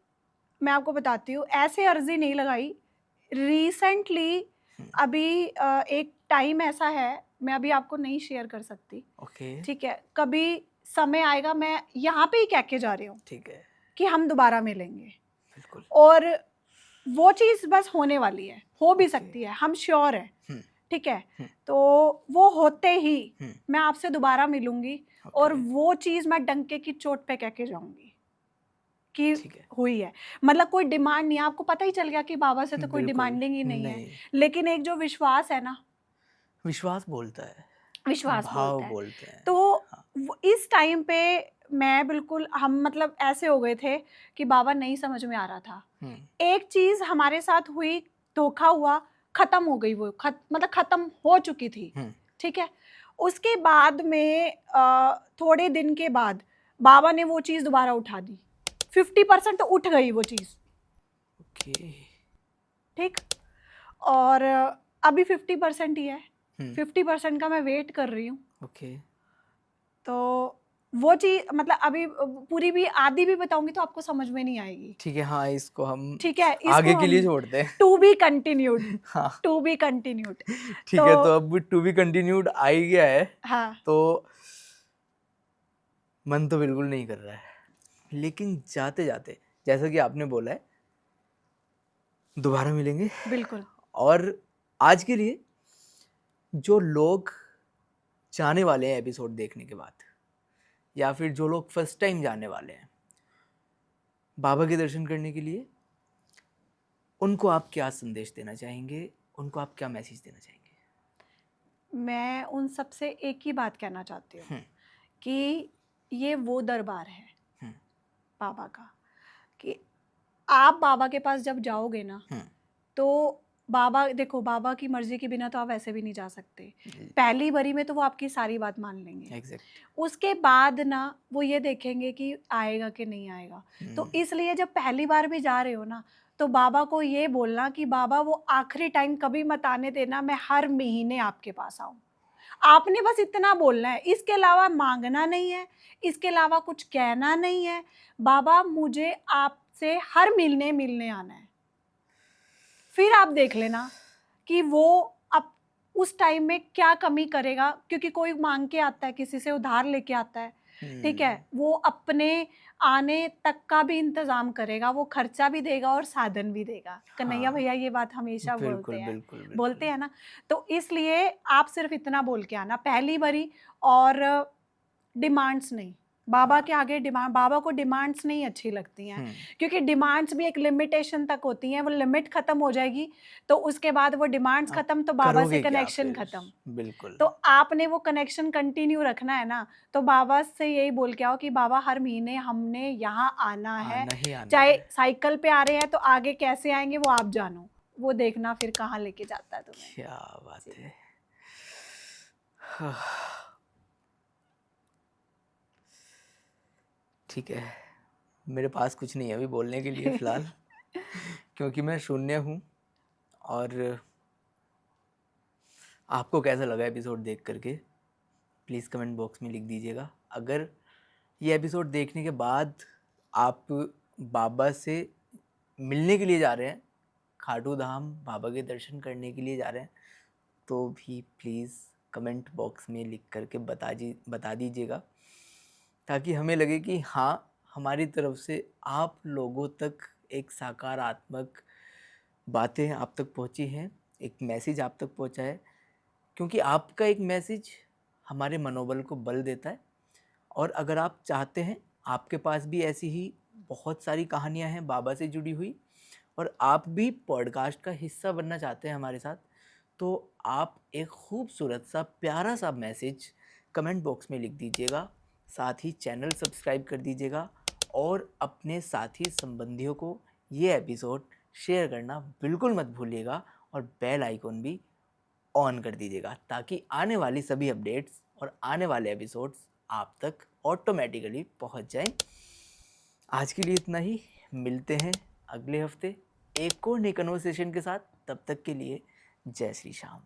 मैं आपको बताती हूँ, ऐसे अर्जी नहीं लगाई। रिसेंटली अभी एक टाइम ऐसा है, मैं अभी आपको नहीं शेयर कर सकती। ओके। ठीक है, कभी समय आएगा, मैं यहाँ पे ही कह के जा रही हूँ, ठीक है, कि हम दोबारा मिलेंगे। बिल्कुल। और वो चीज़ बस होने वाली है, हो भी सकती है, हम श्योर है। ठीक है, तो वो होते ही मैं आपसे दोबारा मिलूंगी, और वो चीज़ मैं डंके की चोट पे कह के जाऊंगी कि हुई है। मतलब कोई डिमांड नहीं है, आपको पता ही चल गया कि बाबा से तो कोई डिमांडिंग ही नहीं है, लेकिन एक जो विश्वास है ना, विश्वास बोलता है, विश्वास भाव बोलता है। बोलते हैं। तो इस टाइम पे मैं बिल्कुल, हम मतलब ऐसे हो गए थे कि बाबा नहीं समझ में आ रहा था। एक चीज हमारे साथ हुई, धोखा हुआ, खत्म हो गई, वो मतलब खत्म हो चुकी थी। ठीक है, उसके बाद में थोड़े दिन के बाद बाबा ने वो चीज दोबारा उठा दी। 50% तो उठ गई वो चीज। ठीक, और अभी 50% ही है। 50% का मैं वेट कर रही हूँ। तो वो चीज मतलब अभी पूरी भी, आधी भी बताऊंगी तो आपको समझ में नहीं आएगी। ठीक है, हाँ, इसको हम ठीक है, आगे के लिए छोड़ते हैं। To be continued. हाँ, टू बी कंटिन्यूड। ठीक है, तो अब टू बी कंटिन्यूड आ ही गया है। हाँ, तो मन तो बिल्कुल नहीं कर रहा है, लेकिन जाते जाते जैसा कि आपने बोला है दोबारा मिलेंगे। बिल्कुल। और आज के लिए जो लोग जाने वाले हैं एपिसोड देखने के बाद, या फिर जो लोग फर्स्ट टाइम जाने वाले हैं बाबा के दर्शन करने के लिए, उनको आप क्या संदेश देना चाहेंगे? उनको आप क्या मैसेज देना चाहेंगे? मैं उन सबसे एक ही बात कहना चाहती हूँ कि ये वो दरबार है बाबा का, कि आप बाबा के पास जब जाओगे ना, तो बाबा, देखो बाबा की मर्जी के बिना तो आप वैसे भी नहीं जा सकते। पहली बारी में तो वो आपकी सारी बात मान लेंगे। उसके बाद ना वो ये देखेंगे कि आएगा कि नहीं आएगा। तो इसलिए जब पहली बार भी जा रहे हो ना, तो बाबा को ये बोलना कि बाबा वो आखिरी टाइम कभी मत आने देना, मैं हर महीने आपके पास आऊँ। आपने बस इतना बोलना है, इसके अलावा मांगना नहीं है, इसके अलावा कुछ कहना नहीं है। बाबा मुझे आपसे हर महीने मिलने आना है। फिर आप देख लेना कि वो अब उस टाइम में क्या कमी करेगा, क्योंकि कोई मांग के आता है, किसी से उधार लेके आता है। ठीक है, वो अपने आने तक का भी इंतजाम करेगा, वो खर्चा भी देगा और साधन भी देगा। कन्हैया भैया ये बात हमेशा बोलते हैं ना। तो इसलिए आप सिर्फ इतना बोल के आना पहली बारी, और डिमांड्स नहीं। बाबा के आगे डिमांड, बाबा को डिमांड्स नहीं अच्छी लगती हैं, क्योंकि डिमांड्स भी एक लिमिटेशन तक होती हैं। वो लिमिट खत्म हो जाएगी तो उसके बाद वो डिमांड्स खत्म, तो बाबा से कनेक्शन खत्म। बिल्कुल। तो आपने वो कनेक्शन कंटिन्यू रखना है ना। तो बाबा से यही बोल के आओ कि बाबा हर महीने हमने यहाँ आना है, चाहे साइकिल पे आ रहे हैं तो आगे कैसे आएंगे वो आप जानो, वो देखना फिर कहाँ लेके जाता है तुम्हें। क्या बात है। ठीक है, मेरे पास कुछ नहीं है अभी बोलने के लिए फ़िलहाल, क्योंकि मैं शून्य हूँ। और आपको कैसा लगा एपिसोड देख करके प्लीज़ कमेंट बॉक्स में लिख दीजिएगा। अगर ये एपिसोड देखने के बाद आप बाबा से मिलने के लिए जा रहे हैं, खाटू धाम बाबा के दर्शन करने के लिए जा रहे हैं, तो भी प्लीज़ कमेंट बॉक्स में लिख करके बता दीजिएगा, ताकि हमें लगे कि हाँ, हमारी तरफ से आप लोगों तक एक सकारात्मक बातें आप तक पहुंची हैं, एक मैसेज आप तक पहुंचा है। क्योंकि आपका एक मैसेज हमारे मनोबल को बल देता है। और अगर आप चाहते हैं, आपके पास भी ऐसी ही बहुत सारी कहानियां हैं बाबा से जुड़ी हुई, और आप भी पॉडकास्ट का हिस्सा बनना चाहते हैं हमारे साथ, तो आप एक खूबसूरत सा प्यारा सा मैसेज कमेंट बॉक्स में लिख दीजिएगा। साथ ही चैनल सब्सक्राइब कर दीजिएगा और अपने साथी संबंधियों को ये एपिसोड शेयर करना बिल्कुल मत भूलिएगा, और बेल आइकॉन भी ऑन कर दीजिएगा, ताकि आने वाली सभी अपडेट्स और आने वाले एपिसोड्स आप तक ऑटोमेटिकली पहुंच जाएं। आज के लिए इतना ही, मिलते हैं अगले हफ्ते एक और नई कन्वर्सेशन के साथ। तब तक के लिए जय श्री श्याम।